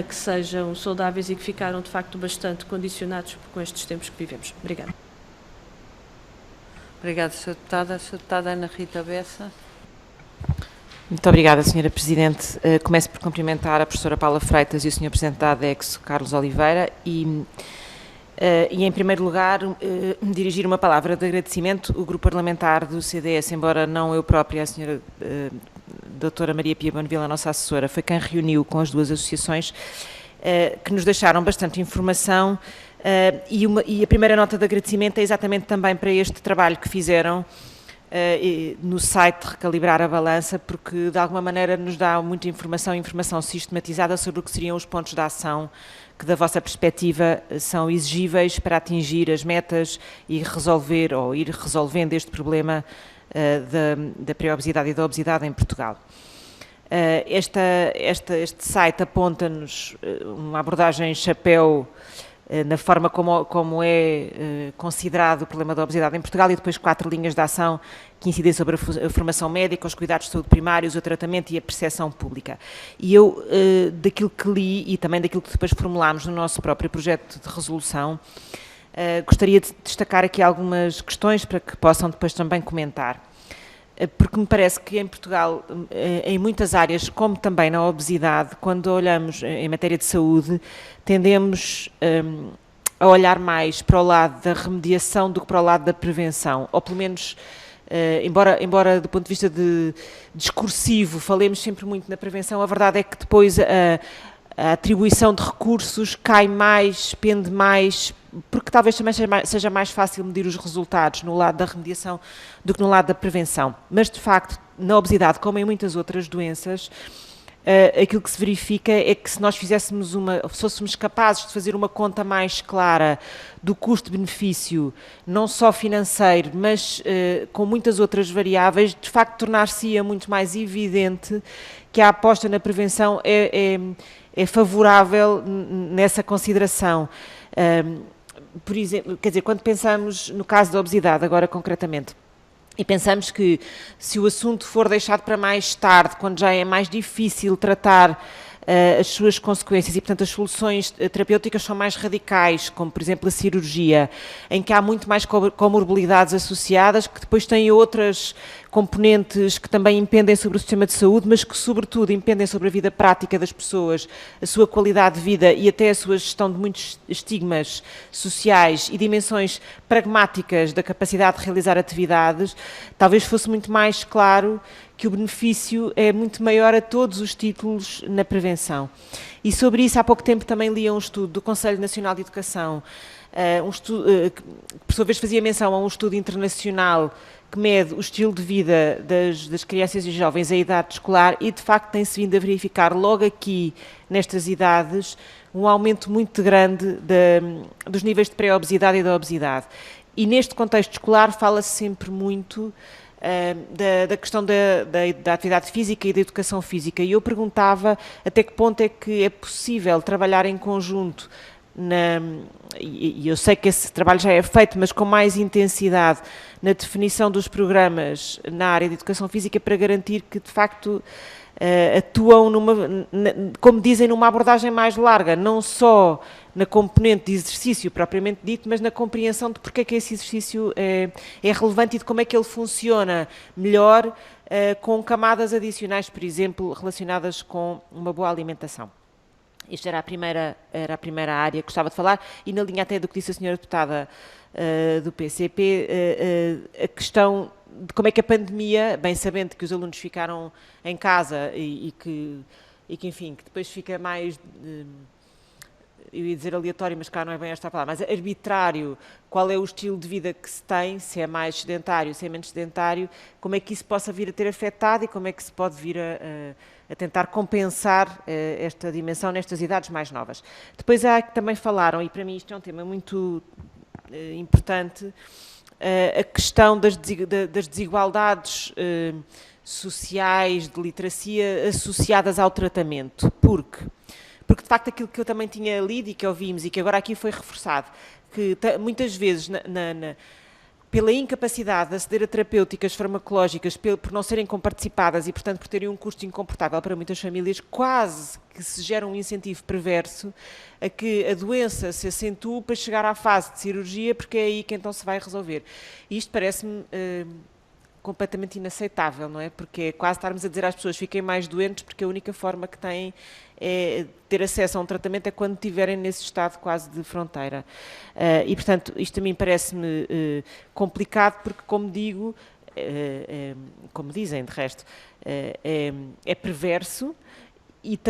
que sejam saudáveis e que ficaram de facto bastante condicionados com estes tempos que vivemos. Obrigada. Obrigada, Sra. Deputada. Sra. Deputada Ana Rita Bessa. Muito obrigada, Sra. Presidente. Começo por cumprimentar a professora Paula Freitas e o Sr. Presidente da ADECS, Carlos Oliveira, e em primeiro lugar, dirigir uma palavra de agradecimento. O grupo parlamentar do CDS, embora não eu própria, a Sra. Doutora Maria Pia Bonvila, a nossa assessora, foi quem reuniu com as duas associações, que nos deixaram bastante informação, e a primeira nota de agradecimento é exatamente também para este trabalho que fizeram no site Recalibrar a Balança, porque de alguma maneira nos dá muita informação sistematizada sobre o que seriam os pontos de ação que da vossa perspectiva são exigíveis para atingir as metas e resolver ou ir resolvendo este problema da pré-obesidade e da obesidade em Portugal. Este site aponta-nos uma abordagem chapéu na forma como é considerado o problema da obesidade em Portugal e depois 4 linhas de ação que incidem sobre a formação médica, os cuidados de saúde primários, o tratamento e a percepção pública. E eu, daquilo que li e também daquilo que depois formulámos no nosso próprio projeto de resolução, gostaria de destacar aqui algumas questões para que possam depois também comentar. Porque me parece que em Portugal, em muitas áreas, como também na obesidade, quando olhamos em matéria de saúde, tendemos a olhar mais para o lado da remediação do que para o lado da prevenção, ou pelo menos, embora do ponto de vista discursivo falemos sempre muito na prevenção, a verdade é que depois a atribuição de recursos cai mais, pende mais, porque talvez também seja mais fácil medir os resultados no lado da remediação do que no lado da prevenção. Mas, de facto, na obesidade, como em muitas outras doenças, aquilo que se verifica é que se nós fôssemos capazes de fazer uma conta mais clara do custo-benefício, não só financeiro, mas com muitas outras variáveis, de facto tornar-se-ia muito mais evidente que a aposta na prevenção é favorável nessa consideração. Por exemplo, quer dizer, quando pensamos no caso da obesidade, agora concretamente, e pensamos que se o assunto for deixado para mais tarde, quando já é mais difícil tratar as suas consequências e, portanto, as soluções terapêuticas são mais radicais, como, por exemplo, a cirurgia, em que há muito mais comorbilidades associadas, que depois têm outras componentes que também impendem sobre o sistema de saúde, mas que, sobretudo, impendem sobre a vida prática das pessoas, a sua qualidade de vida e até a sua gestão de muitos estigmas sociais e dimensões pragmáticas da capacidade de realizar atividades. Talvez fosse muito mais claro que o benefício é muito maior a todos os títulos na prevenção. E sobre isso, há pouco tempo também lia um estudo do Conselho Nacional de Educação, um estudo, que por sua vez fazia menção a um estudo internacional que mede o estilo de vida das crianças e jovens à idade escolar e, de facto, tem-se vindo a verificar logo aqui, nestas idades, um aumento muito grande dos níveis de pré-obesidade e da obesidade. E neste contexto escolar fala-se sempre muito da questão da atividade física e da educação física. E eu perguntava até que ponto é que é possível trabalhar em conjunto, e eu sei que esse trabalho já é feito, mas com mais intensidade, na definição dos programas na área de educação física para garantir que, de facto, atuam, como dizem, numa abordagem mais larga, não só na componente de exercício propriamente dito, mas na compreensão de porque é que esse exercício é relevante e de como é que ele funciona melhor com camadas adicionais, por exemplo, relacionadas com uma boa alimentação. Esta era a primeira área que gostava de falar, e na linha até do que disse a senhora deputada do PCP, a questão de como é que a pandemia, bem sabendo que os alunos ficaram em casa e que enfim, que depois fica mais, eu ia dizer aleatório, mas cá não é bem esta a palavra, mas arbitrário, qual é o estilo de vida que se tem, se é mais sedentário, se é menos sedentário, como é que isso possa vir a ter afetado e como é que se pode vir a tentar compensar esta dimensão nestas idades mais novas. Depois há que também falaram, e para mim isto é um tema muito importante, a questão das desigualdades sociais, de literacia, associadas ao tratamento. Porque de facto aquilo que eu também tinha lido e que ouvimos e que agora aqui foi reforçado, que muitas vezes pela incapacidade de aceder a terapêuticas farmacológicas, por não serem comparticipadas e, portanto, por terem um custo incomportável para muitas famílias, quase que se gera um incentivo perverso a que a doença se acentue para chegar à fase de cirurgia, porque é aí que então se vai resolver. E isto parece-me completamente inaceitável, não é? Porque é quase estarmos a dizer às pessoas fiquem mais doentes porque a única forma que têm é ter acesso a um tratamento é quando estiverem nesse estado quase de fronteira. E, portanto, isto a mim parece-me complicado porque, como digo, como dizem de resto, é perverso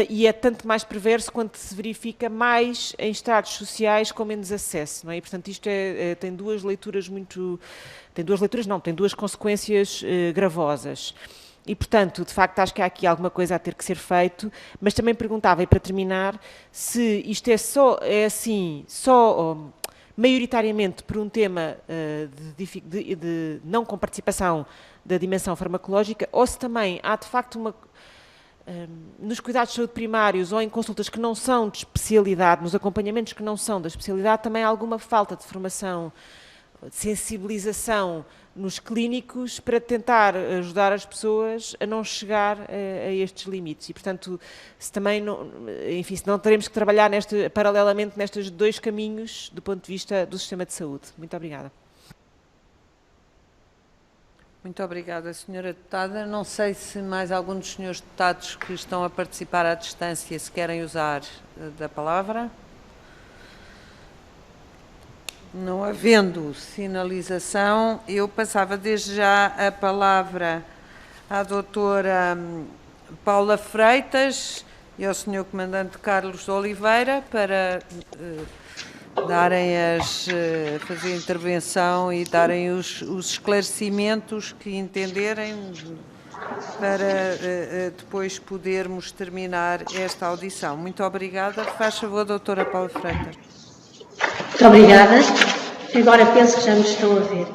e é tanto mais perverso quanto se verifica mais em estados sociais com menos acesso, não é? E, portanto, isto tem duas leituras tem duas consequências gravosas. E, portanto, de facto, acho que há aqui alguma coisa a ter que ser feito, mas também perguntava, e para terminar, se isto é assim, maioritariamente por um tema de não comparticipação da dimensão farmacológica, ou se também há, de facto, nos cuidados de saúde primários ou em consultas que não são de especialidade, nos acompanhamentos que não são da especialidade, também há alguma falta de formação, de sensibilização nos clínicos para tentar ajudar as pessoas a não chegar a estes limites. E, portanto, se não teremos que trabalhar paralelamente nestes dois caminhos do ponto de vista do sistema de saúde. Muito obrigada. Muito obrigada, Sra. Deputada. Não sei se mais algum dos senhores deputados que estão a participar à distância se querem usar da palavra. Não havendo sinalização, eu passava desde já a palavra à doutora Paula Freitas e ao senhor comandante Carlos Oliveira para fazer a intervenção e darem os esclarecimentos que entenderem para depois podermos terminar esta audição. Muito obrigada. Faz favor, doutora Paula Freitas. Muito obrigada. Agora penso que já nos estão a ver.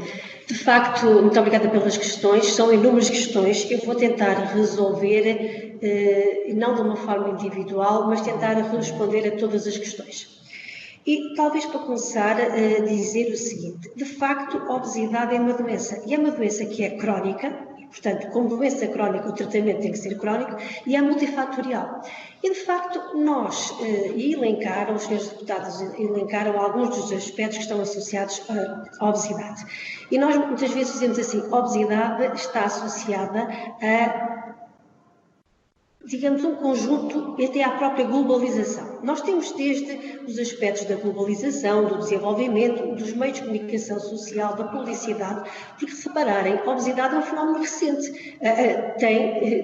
De facto, muito obrigada pelas questões. São inúmeras questões. Eu vou tentar resolver, não de uma forma individual, mas tentar responder a todas as questões. E talvez para começar a dizer o seguinte, de facto a obesidade é uma doença, e é uma doença que é crónica, Portanto, como doença crónica, o tratamento tem que ser crónico e é multifatorial. E, de facto, nós, os senhores deputados elencaram alguns dos aspectos que estão associados à obesidade. E nós, muitas vezes, dizemos assim, a obesidade está associada a, digamos, um conjunto até à própria globalização. Nós temos desde os aspectos da globalização, do desenvolvimento, dos meios de comunicação social, da publicidade, porque, se repararem, a obesidade é um fenómeno recente.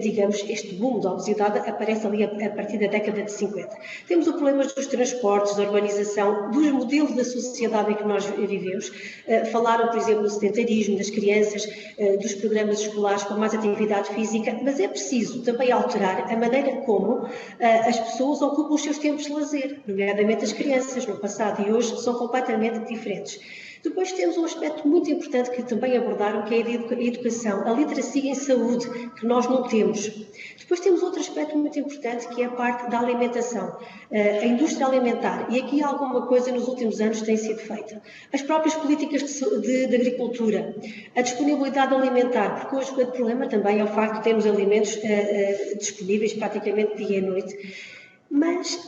Digamos, este boom da obesidade aparece ali a partir da década de 50. Temos o problema dos transportes, da urbanização, dos modelos da sociedade em que nós vivemos. Falaram, por exemplo, do sedentarismo das crianças, dos programas escolares com mais atividade física, mas é preciso também alterar a maneira como as pessoas ocupam os seus tempos de lazer, nomeadamente as crianças, no passado e hoje, são completamente diferentes. Depois temos um aspecto muito importante que também abordaram, que é a educação, a literacia em saúde, que nós não temos. Depois temos outro aspecto muito importante, que é a parte da alimentação, a indústria alimentar. E aqui alguma coisa nos últimos anos tem sido feita. As próprias políticas de agricultura, a disponibilidade alimentar, porque hoje o grande problema também é o facto de termos alimentos disponíveis praticamente dia e noite. Mas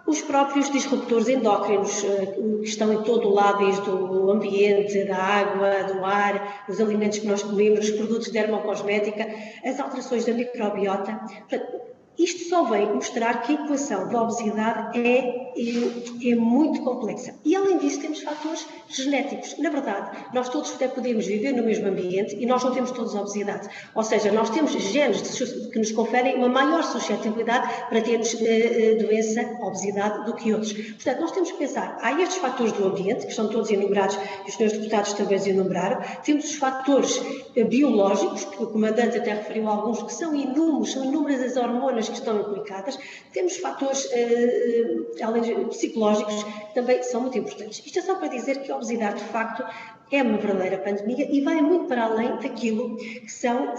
os próprios disruptores endócrinos que estão em todo o lado, desde o ambiente, da água, do ar, os alimentos que nós comemos, os produtos de dermocosmética, as alterações da microbiota. Portanto, isto só vem mostrar que a equação da obesidade é muito complexa. E, além disso, temos fatores genéticos. Na verdade, nós todos até podemos viver no mesmo ambiente e nós não temos todos a obesidade. Ou seja, nós temos genes que nos conferem uma maior suscetibilidade para termos doença, obesidade, do que outros. Portanto, nós temos que pensar, há estes fatores do ambiente, que estão todos enumerados, e os senhores deputados também os enumeraram. Temos os fatores biológicos, que o comandante até referiu a alguns, que são inúmeras as hormonas que estão implicadas. Temos fatores, além de psicológicos, que também são muito importantes. Isto é só para dizer que a obesidade, de facto, é uma verdadeira pandemia e vai muito para além daquilo que são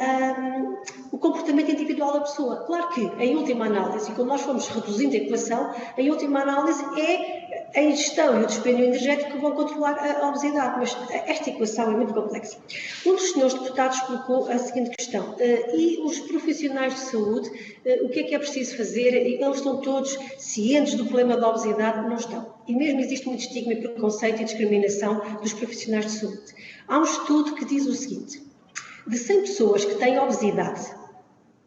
o comportamento individual da pessoa. Claro que, em última análise, quando nós formos reduzindo a equação, em última análise é a ingestão e o dispêndio energético que vão controlar a obesidade, mas esta equação é muito complexa. Um dos senhores deputados colocou a seguinte questão: e os profissionais de saúde, o que é preciso fazer? Eles estão todos cientes do problema da obesidade? Não estão. E mesmo existe muito estigma e preconceito e discriminação dos profissionais de saúde. Há um estudo que diz o seguinte: de 100 pessoas que têm obesidade,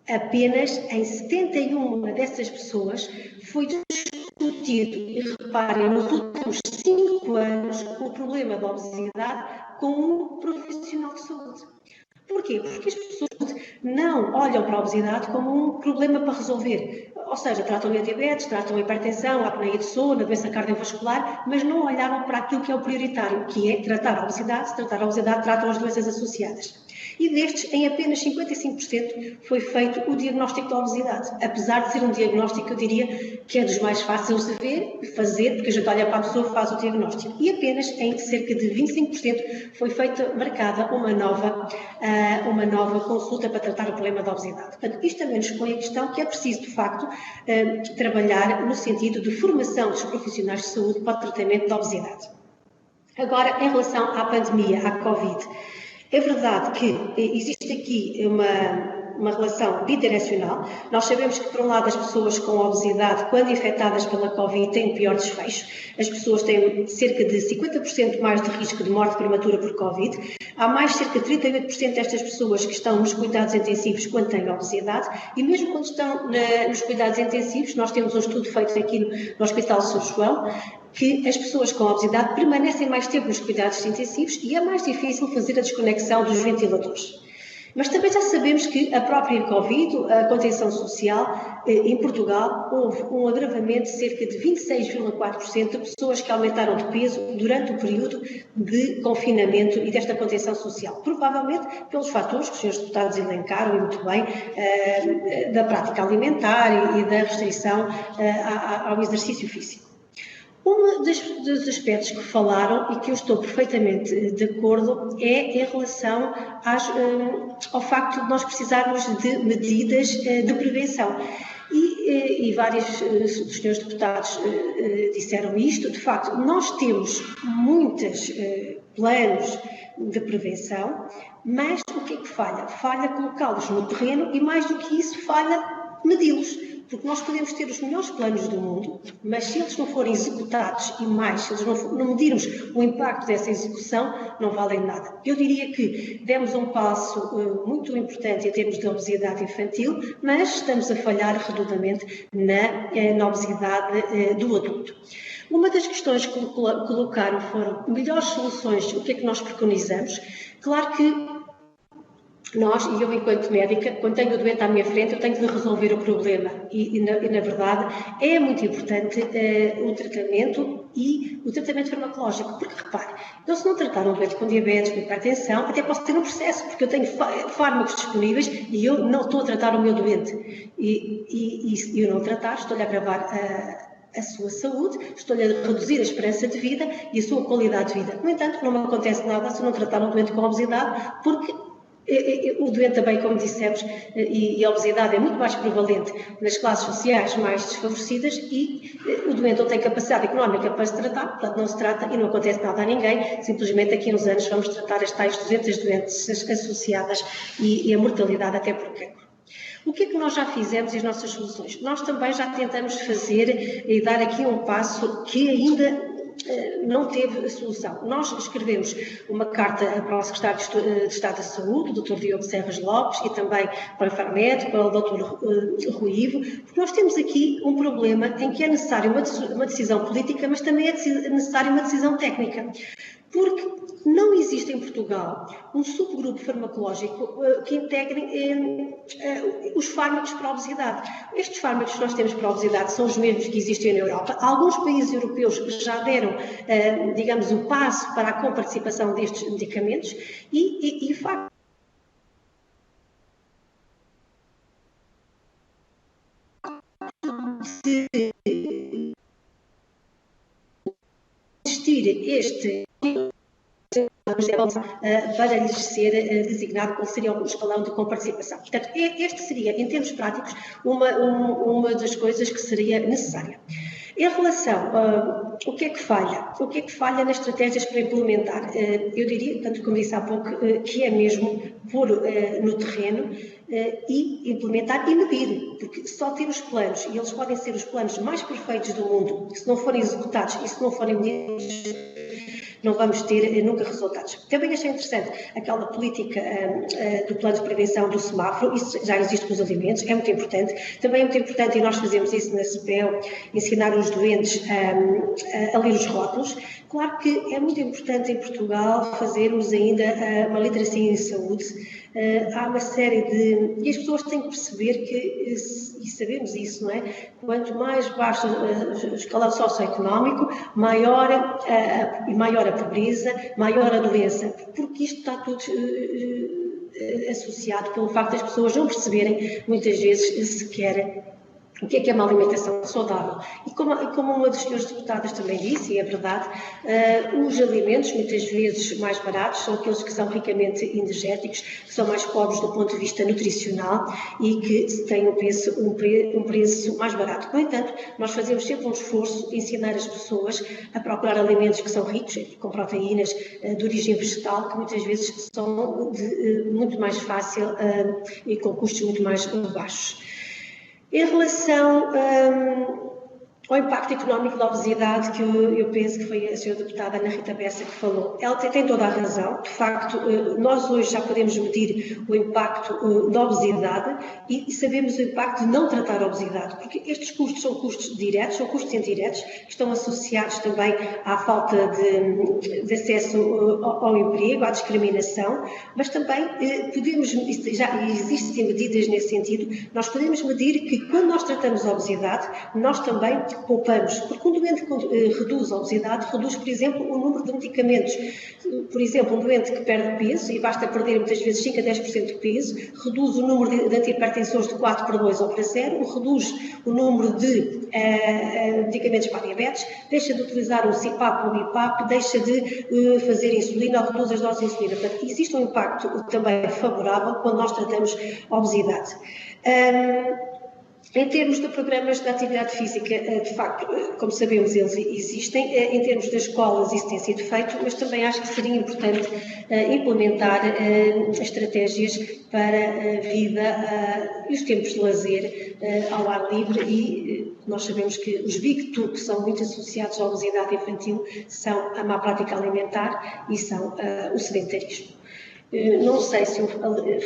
apenas em 71 dessas pessoas foi discutido, e reparem, nos últimos 5 anos, o problema da obesidade com um profissional de saúde. Porquê? Porque as pessoas não olham para a obesidade como um problema para resolver. Ou seja, tratam a diabetes, tratam a hipertensão, a apneia de sono, a doença cardiovascular, mas não olharam para aquilo que é o prioritário, que é tratar a obesidade. Se tratar a obesidade, tratam as doenças associadas. E destes, em apenas 55% foi feito o diagnóstico da obesidade. Apesar de ser um diagnóstico, eu diria, que é dos mais fáceis de ver e fazer, porque a gente olha para a pessoa e faz o diagnóstico. E apenas em cerca de 25% foi marcada uma nova consulta para tratar o problema da obesidade. Portanto, isto também nos põe a questão que é preciso, de facto, trabalhar no sentido de formação dos profissionais de saúde para o tratamento da obesidade. Agora, em relação à pandemia, à Covid, é verdade que existe aqui uma relação bidirecional. Nós sabemos que, por um lado, as pessoas com obesidade, quando infectadas pela Covid, têm pior desfecho. As pessoas têm cerca de 50% mais de risco de morte prematura por Covid. Há mais cerca de 38% destas pessoas que estão nos cuidados intensivos quando têm obesidade. E mesmo quando estão nos cuidados intensivos, nós temos um estudo feito aqui no Hospital de São João, que as pessoas com obesidade permanecem mais tempo nos cuidados intensivos e é mais difícil fazer a desconexão dos ventiladores. Mas também já sabemos que a própria Covid, a contenção social, em Portugal, houve um agravamento de cerca de 26,4% de pessoas que aumentaram de peso durante o período de confinamento e desta contenção social. Provavelmente pelos fatores que os senhores deputados elencaram, e muito bem, da prática alimentar e da restrição ao exercício físico. Um dos aspectos que falaram e que eu estou perfeitamente de acordo é em relação ao facto de nós precisarmos de medidas de prevenção. E vários dos senhores deputados disseram isto. De facto, nós temos muitos planos de prevenção, mas o que é que falha? Falha colocá-los no terreno e, mais do que isso, falha medi-los. Porque nós podemos ter os melhores planos do mundo, mas se eles não forem executados e mais, se eles não medirmos o impacto dessa execução, não valem nada. Eu diria que demos um passo muito importante em termos de obesidade infantil, mas estamos a falhar redondamente na obesidade do adulto. Uma das questões que colocaram foram melhores soluções, o que é que nós preconizamos? Claro que nós, e eu enquanto médica, quando tenho o doente à minha frente, eu tenho de resolver o problema e na verdade, é muito importante o tratamento e o tratamento farmacológico, porque repare, eu se não tratar um doente com diabetes, com hipertensão, até posso ter um processo, porque eu tenho fármacos disponíveis e eu não estou a tratar o meu doente. E eu não tratar, estou-lhe a agravar a sua saúde, estou-lhe a reduzir a esperança de vida e a sua qualidade de vida. No entanto, não me acontece nada se não tratar um doente com obesidade, porque o doente também, como dissemos, e a obesidade é muito mais prevalente nas classes sociais mais desfavorecidas e o doente não tem capacidade económica para se tratar, portanto não se trata e não acontece nada a ninguém, simplesmente daqui a uns anos vamos tratar as tais 200 doenças associadas e a mortalidade até por cancro. O que é que nós já fizemos e as nossas soluções? Nós também já tentamos fazer e dar aqui um passo que ainda não teve solução. Nós escrevemos uma carta para o Secretário de Estado da Saúde, o Dr. Diogo Serras Lopes, e também para o Farmed, para o Dr. Rui Ivo, porque nós temos aqui um problema em que é necessário uma decisão política, mas também é necessária uma decisão técnica. Porque não existe em Portugal um subgrupo farmacológico que integre os fármacos para a obesidade. Estes fármacos que nós temos para a obesidade são os mesmos que existem na Europa. Alguns países europeus já deram, digamos, o passo para a comparticipação destes medicamentos e o facto de existir este para lhes ser designado qual seria o escalão de comparticipação. Portanto, este seria, em termos práticos, uma das coisas que seria necessária. Em relação o que é que falha? O que é que falha nas estratégias para implementar? Eu diria, tanto como disse há pouco, que é mesmo pôr no terreno e implementar e medir, porque só ter os planos, e eles podem ser os planos mais perfeitos do mundo, se não forem executados e se não forem medidos, não vamos ter nunca resultados. Também achei interessante aquela política do plano de prevenção do semáforo, isso já existe com os alimentos, é muito importante. Também é muito importante, e nós fazemos isso na CPEL, ensinar os doentes a ler os rótulos. Claro que é muito importante em Portugal fazermos ainda uma literacia em saúde. Há uma série de... E as pessoas têm que perceber que, e sabemos isso, não é? Quanto mais baixo o escalão socioeconómico, maior a pobreza, maior a doença, porque isto está tudo associado pelo facto das pessoas não perceberem, muitas vezes, sequer o que é uma alimentação saudável. E como uma dos senhores deputados também disse, e é verdade, os alimentos, muitas vezes mais baratos, são aqueles que são ricamente energéticos, que são mais pobres do ponto de vista nutricional e que têm um preço mais barato. No entanto, nós fazemos sempre um esforço em ensinar as pessoas a procurar alimentos que são ricos, com proteínas de origem vegetal, que muitas vezes são muito mais fácil e com custos muito mais baixos. Em relação ao impacto económico da obesidade, que eu penso que foi a senhora deputada Ana Rita Bessa que falou, ela tem toda a razão. De facto, nós hoje já podemos medir o impacto da obesidade e sabemos o impacto de não tratar a obesidade, porque estes custos são custos diretos, são custos indiretos, que estão associados também à falta de acesso ao emprego, à discriminação, mas também podemos, já existem medidas nesse sentido, nós podemos medir que quando nós tratamos a obesidade, nós também poupamos, porque um doente que reduz a obesidade, reduz, por exemplo, o número de medicamentos. Por exemplo, um doente que perde peso, e basta perder muitas vezes 5 a 10% de peso, reduz o número de antihipertensores de 4 para 2 ou para 0, reduz o número de medicamentos para diabetes, deixa de utilizar um CPAP ou um BIPAP, deixa de fazer insulina ou reduz as doses de insulina. Portanto, existe um impacto também favorável quando nós tratamos a obesidade. Em termos de programas de atividade física, de facto, como sabemos, eles existem. Em termos das escolas, isso tem sido feito, mas também acho que seria importante implementar estratégias para a vida e os tempos de lazer ao ar livre, e nós sabemos que os VICTU, que são muito associados à obesidade infantil, são a má prática alimentar e são o sedentarismo. Não sei se eu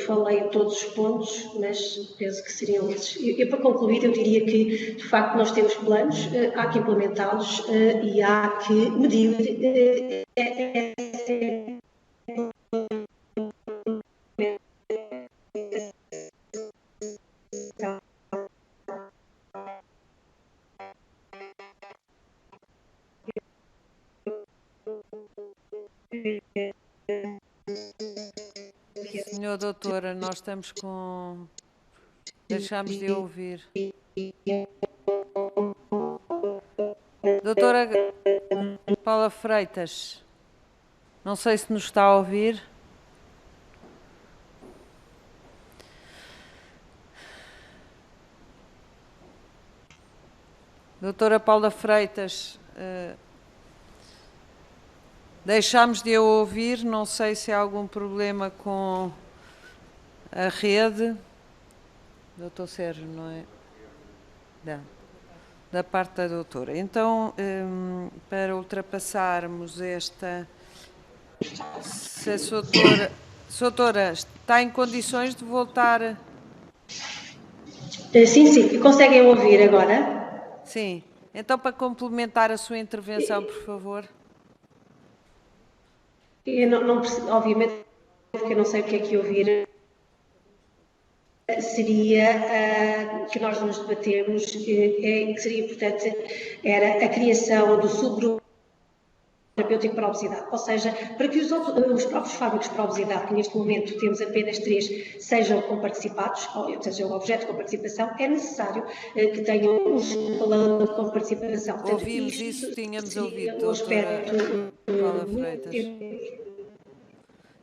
falei em todos os pontos, mas penso que seriam esses. Para concluir, eu diria que, de facto, nós temos planos, há que implementá-los e há que medir Senhora doutora, nós estamos com... Deixamos de ouvir. Doutora Paula Freitas, não sei se nos está a ouvir. Doutora Paula Freitas, deixámos de a ouvir, não sei se há algum problema com a rede. Doutor Sérgio, não é? Não. Da parte da doutora. Então, para ultrapassarmos esta... Se a doutora está em condições de voltar... Sim, conseguem ouvir agora? Sim. Então, para complementar a sua intervenção, por favor. Eu não obviamente, porque eu não sei o que é que ouvir. Seria que nós nos debatemos, que seria importante, era a criação do subgrupo terapêutico para a obesidade, ou seja, para que os próprios fármacos para a obesidade, que neste momento temos apenas 3, sejam comparticipados, ou sejam objeto de comparticipação, é necessário que tenham um plano de comparticipação. Portanto, ouvimos isso, tínhamos ouvido, doutora Paula Freitas.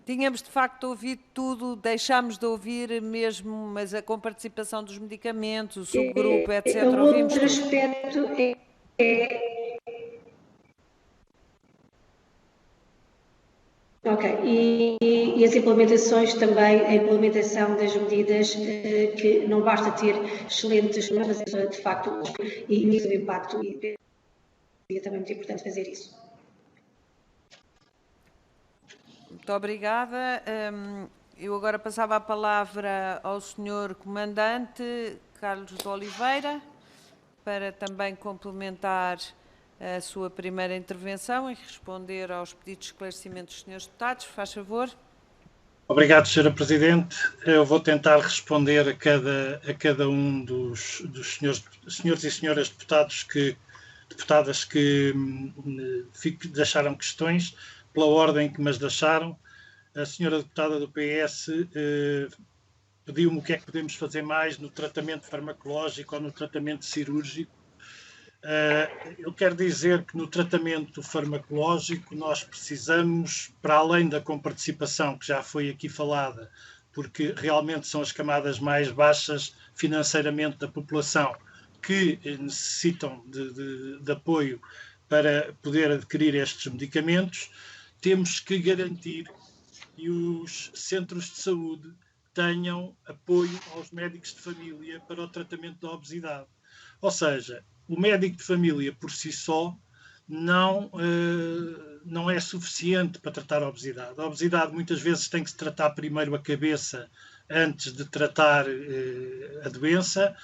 Tínhamos de facto ouvido tudo, deixámos de ouvir mesmo, mas a comparticipação dos medicamentos, o subgrupo, etc. Outro aspecto Ok, e as implementações também, a implementação das medidas, que não basta ter excelentes, mas de facto, e nível de impacto, e é também muito importante fazer isso. Muito obrigada. Eu agora passava a palavra ao Sr. Comandante Carlos de Oliveira para também complementar a sua primeira intervenção e responder aos pedidos de esclarecimento dos senhores deputados. Faz favor. Obrigado, Sra. Presidente. Eu vou tentar responder a cada um dos senhores e senhoras deputadas que deixaram questões, pela ordem que me as deixaram. A senhora deputada do PS pediu-me o que é que podemos fazer mais no tratamento farmacológico ou no tratamento cirúrgico. Eu quero dizer que no tratamento farmacológico nós precisamos, para além da comparticipação que já foi aqui falada, porque realmente são as camadas mais baixas financeiramente da população que necessitam de apoio para poder adquirir estes medicamentos, temos que garantir que os centros de saúde tenham apoio aos médicos de família para o tratamento da obesidade. Ou seja, o médico de família por si só não é suficiente para tratar a obesidade. A obesidade muitas vezes tem que se tratar primeiro a cabeça antes de tratar a doença.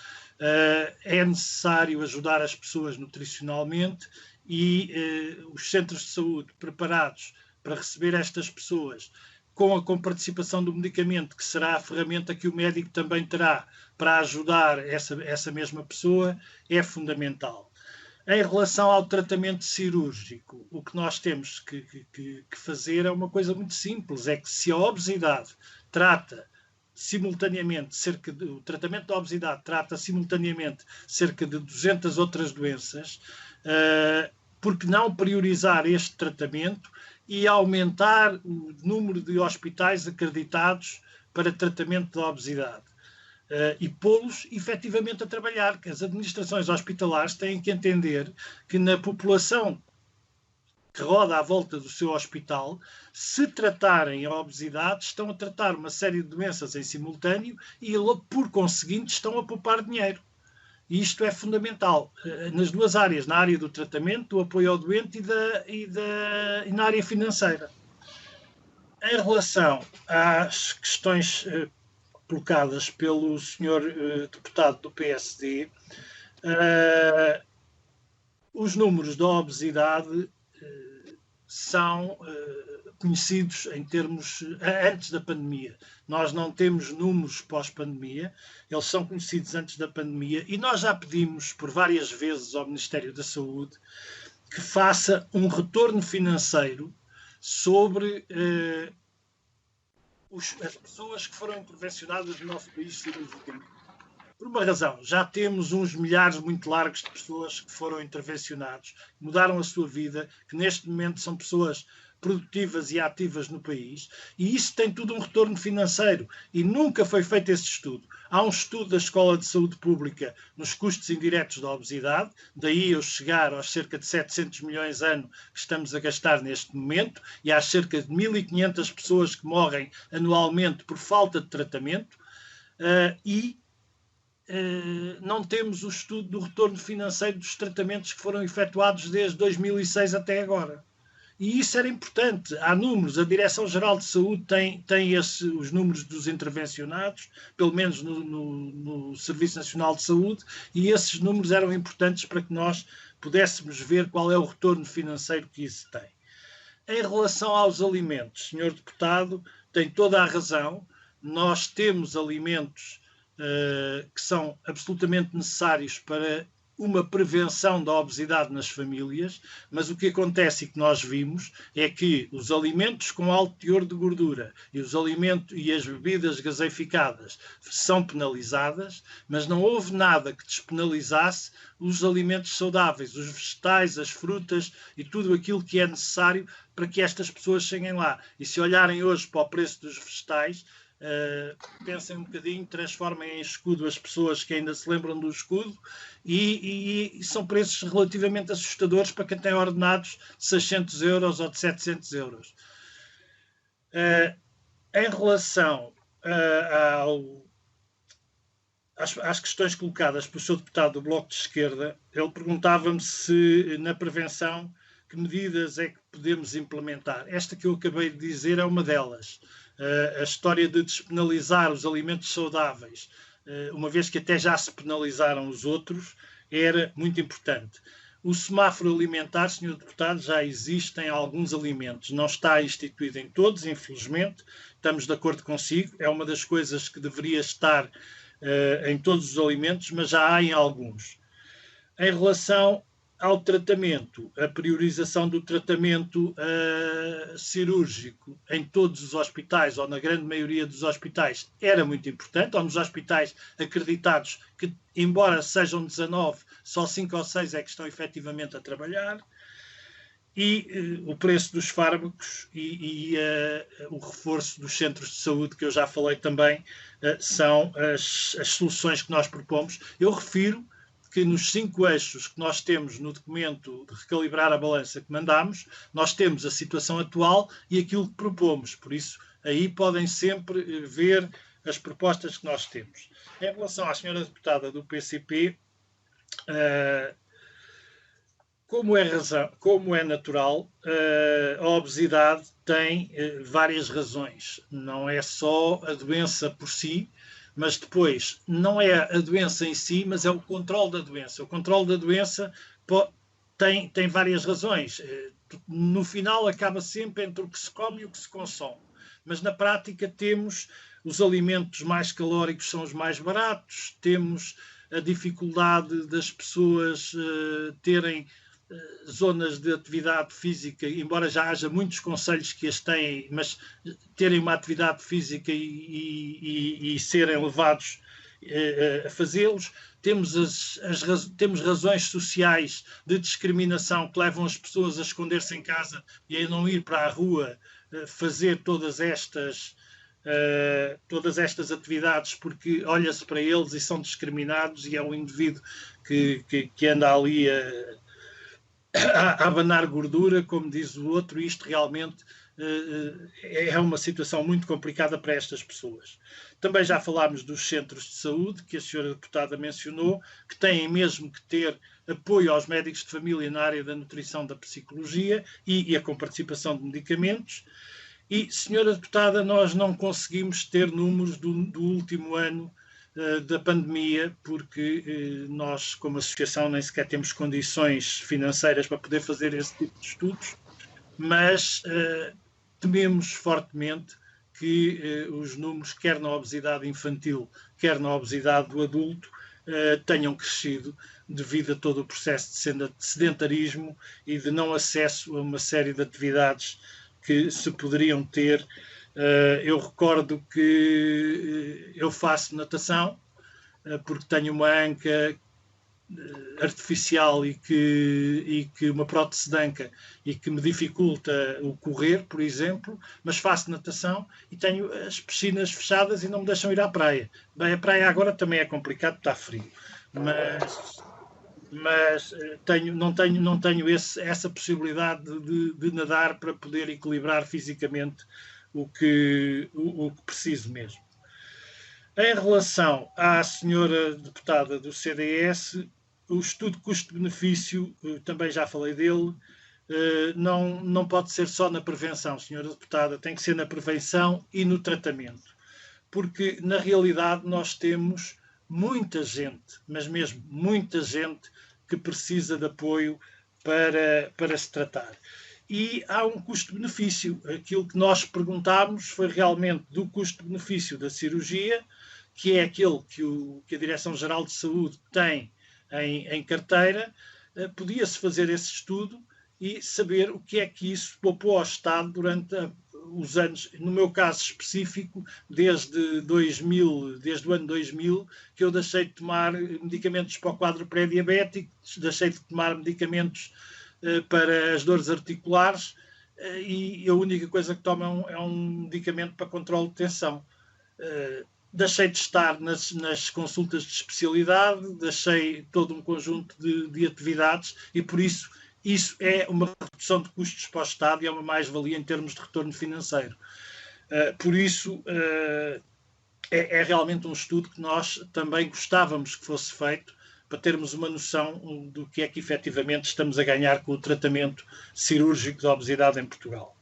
É necessário ajudar as pessoas nutricionalmente e os centros de saúde preparados para receber estas pessoas com a comparticipação do medicamento, que será a ferramenta que o médico também terá para ajudar essa mesma pessoa, é fundamental. Em relação ao tratamento cirúrgico, o que nós temos que fazer é uma coisa muito simples, é que se a obesidade trata simultaneamente o tratamento da obesidade trata simultaneamente cerca de 200 outras doenças, por que não priorizar este tratamento e aumentar o número de hospitais acreditados para tratamento da obesidade? e pô-los efetivamente a trabalhar, que as administrações hospitalares têm que entender que na população que roda à volta do seu hospital, se tratarem a obesidade, estão a tratar uma série de doenças em simultâneo e, por conseguinte, estão a poupar dinheiro. E isto é fundamental nas duas áreas, na área do tratamento, do apoio ao doente e na área financeira. Em relação às questões colocadas pelo Sr. Deputado do PSD, os números da obesidade são conhecidos em termos antes da pandemia. Nós não temos números pós-pandemia, eles são conhecidos antes da pandemia e nós já pedimos por várias vezes ao Ministério da Saúde que faça um retorno financeiro sobre as pessoas que foram intervencionadas no nosso país cirurgicamente. Por uma razão, já temos uns milhares muito largos de pessoas que foram intervencionados, mudaram a sua vida, que neste momento são pessoas produtivas e ativas no país, e isso tem tudo um retorno financeiro, e nunca foi feito esse estudo. Há um estudo da Escola de Saúde Pública nos custos indiretos da obesidade, daí eu chegar aos cerca de 700 milhões ano que estamos a gastar neste momento, e há cerca de 1.500 pessoas que morrem anualmente por falta de tratamento, não temos o estudo do retorno financeiro dos tratamentos que foram efetuados desde 2006 até agora. E isso era importante. Há números, a Direção-Geral de Saúde tem os números dos intervencionados, pelo menos no Serviço Nacional de Saúde, e esses números eram importantes para que nós pudéssemos ver qual é o retorno financeiro que isso tem. Em relação aos alimentos, Sr. Deputado, tem toda a razão, nós temos alimentos que são absolutamente necessários para uma prevenção da obesidade nas famílias, mas o que acontece e que nós vimos é que os alimentos com alto teor de gordura e os alimentos e as bebidas gaseificadas são penalizadas, mas não houve nada que despenalizasse os alimentos saudáveis, os vegetais, as frutas e tudo aquilo que é necessário para que estas pessoas cheguem lá. E se olharem hoje para o preço dos vegetais, pensem um bocadinho, transformem em escudo as pessoas que ainda se lembram do escudo e são preços relativamente assustadores para quem tem ordenados de 600 euros ou de 700 euros. Em relação às questões colocadas pelo Sr. Deputado do Bloco de Esquerda, ele perguntava-me se na prevenção que medidas é que podemos implementar. Esta que eu acabei de dizer é uma delas. A história de despenalizar os alimentos saudáveis, uma vez que até já se penalizaram os outros, era muito importante. O semáforo alimentar, Sr. Deputado, já existe em alguns alimentos. Não está instituído em todos, infelizmente. Estamos de acordo consigo. É uma das coisas que deveria estar em todos os alimentos, mas já há em alguns. Em relação ao tratamento, a priorização do tratamento cirúrgico em todos os hospitais, ou na grande maioria dos hospitais, era muito importante, ou nos hospitais acreditados que, embora sejam 19, só 5 ou 6 é que estão efetivamente a trabalhar, e o preço dos fármacos e o reforço dos centros de saúde, que eu já falei também, são as soluções que nós propomos. Eu refiro que nos 5 eixos que nós temos no documento de recalibrar a balança que mandámos, nós temos a situação atual e aquilo que propomos. Por isso, aí podem sempre ver as propostas que nós temos. Em relação à senhora deputada do PCP, como é natural, a obesidade tem várias razões. Não é só a doença por si, mas depois não é a doença em si, mas é o controle da doença. O controle da doença tem várias razões. No final acaba sempre entre o que se come e o que se consome. Mas na prática temos os alimentos mais calóricos são os mais baratos, temos a dificuldade das pessoas terem zonas de atividade física, embora já haja muitos conselhos que as têm, mas terem uma atividade física e serem levados a fazê-los. Temos razões sociais de discriminação que levam as pessoas a esconder-se em casa e a não ir para a rua fazer todas estas todas estas atividades, porque olha-se para eles e são discriminados, e é um indivíduo que anda ali a abanar gordura, como diz o outro, e isto realmente é uma situação muito complicada para estas pessoas. Também já falámos dos centros de saúde, que a senhora deputada mencionou, que têm mesmo que ter apoio aos médicos de família na área da nutrição, da psicologia e a participação de medicamentos. E, senhora deputada, nós não conseguimos ter números do último ano da pandemia, porque nós, como associação, nem sequer temos condições financeiras para poder fazer esse tipo de estudos, mas tememos fortemente que os números, quer na obesidade infantil, quer na obesidade do adulto, tenham crescido devido a todo o processo de sedentarismo e de não acesso a uma série de atividades que se poderiam ter. Eu recordo que eu faço natação, porque tenho uma anca artificial e que uma prótese de anca e que me dificulta o correr, por exemplo, mas faço natação e tenho as piscinas fechadas e não me deixam ir à praia. Bem, a praia agora também é complicado, está frio, mas não tenho essa possibilidade de nadar para poder equilibrar fisicamente o que preciso mesmo. Em relação à senhora deputada do CDS, o estudo custo-benefício, também já falei dele, não pode ser só na prevenção, senhora deputada, tem que ser na prevenção e no tratamento. Porque, na realidade, nós temos muita gente, mas mesmo muita gente, que precisa de apoio para se tratar. E há um custo-benefício. Aquilo que nós perguntámos foi realmente do custo-benefício da cirurgia, que é aquele que a Direção-Geral de Saúde tem em carteira. Podia-se fazer esse estudo e saber o que é que isso poupou ao Estado durante os anos, no meu caso específico, desde o ano 2000, que eu deixei de tomar medicamentos para o quadro pré-diabético, deixei de tomar medicamentos para as dores articulares, e a única coisa que tomo é um medicamento para controle de tensão. Deixei de estar nas consultas de especialidade, deixei todo um conjunto de atividades e, por isso é uma redução de custos para o Estado e é uma mais-valia em termos de retorno financeiro. Por isso, é realmente um estudo que nós também gostávamos que fosse feito, para termos uma noção do que é que efetivamente estamos a ganhar com o tratamento cirúrgico da obesidade em Portugal.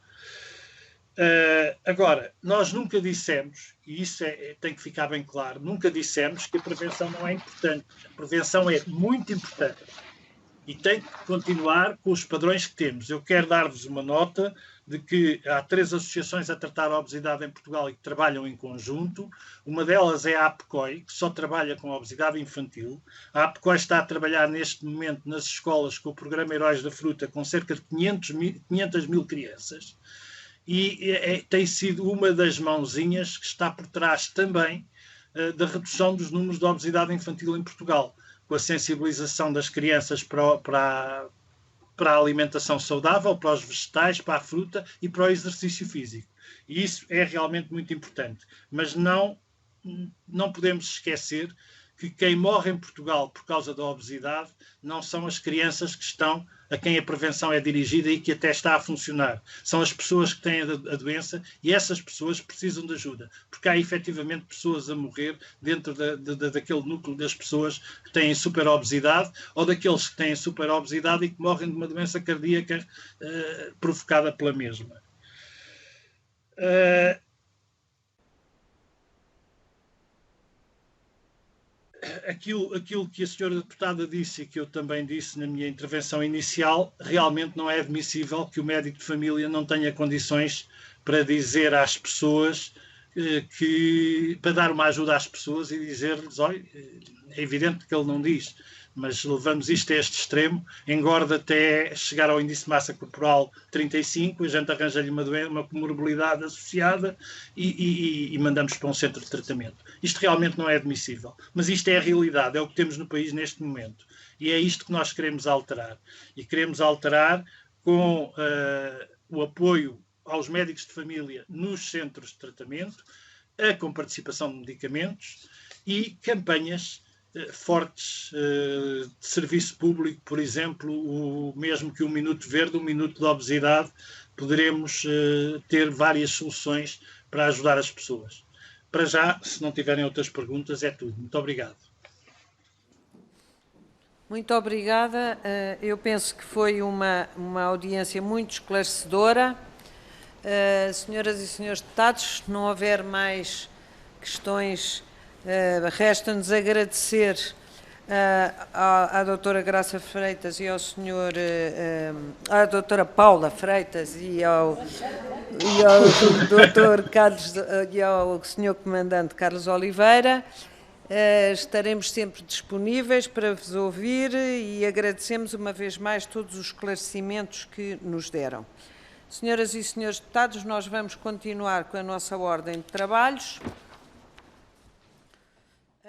Agora, nós nunca dissemos, e isso tem que ficar bem claro, nunca dissemos que a prevenção não é importante. A prevenção é muito importante e tem que continuar com os padrões que temos. Eu quero dar-vos uma nota de que há 3 associações a tratar a obesidade em Portugal e que trabalham em conjunto. Uma delas é a APCOI, que só trabalha com a obesidade infantil. A APCOI está a trabalhar neste momento nas escolas com o programa Heróis da Fruta, com cerca de 500 mil crianças. E tem sido uma das mãozinhas que está por trás também da redução dos números de obesidade infantil em Portugal, com a sensibilização das crianças para a alimentação saudável, para os vegetais, para a fruta e para o exercício físico. E isso é realmente muito importante. Mas não podemos esquecer que quem morre em Portugal por causa da obesidade não são as crianças que estão a quem a prevenção é dirigida e que até está a funcionar. São as pessoas que têm a doença e essas pessoas precisam de ajuda, porque há efetivamente pessoas a morrer dentro daquele núcleo das pessoas que têm superobesidade ou daqueles que têm superobesidade e que morrem de uma doença cardíaca provocada pela mesma. Aquilo que a senhora deputada disse e que eu também disse na minha intervenção inicial, realmente não é admissível que o médico de família não tenha condições para dizer às pessoas, para dar uma ajuda às pessoas e dizer-lhes, olha, é evidente que ele não diz, mas levamos isto a este extremo, engorda até chegar ao índice de massa corporal 35, a gente arranja-lhe uma comorbilidade associada e mandamos para um centro de tratamento. Isto realmente não é admissível, mas isto é a realidade, é o que temos no país neste momento. E é isto que nós queremos alterar. E queremos alterar com o apoio aos médicos de família nos centros de tratamento, a comparticipação de medicamentos e campanhas fortes de serviço público, por exemplo, o mesmo que o Minuto Verde, o Minuto da Obesidade, poderemos ter várias soluções para ajudar as pessoas. Para já, se não tiverem outras perguntas, é tudo. Muito obrigado. Muito obrigada. Eu penso que foi uma audiência muito esclarecedora. Senhoras e senhores deputados, se não houver mais questões, resta-nos agradecer à doutora Graça Freitas e ao senhor, à doutora Paula Freitas e ao doutor Carlos e ao senhor comandante Carlos Oliveira. Estaremos sempre disponíveis para vos ouvir e agradecemos uma vez mais todos os esclarecimentos que nos deram. Senhoras e senhores deputados, nós vamos continuar com a nossa ordem de trabalhos.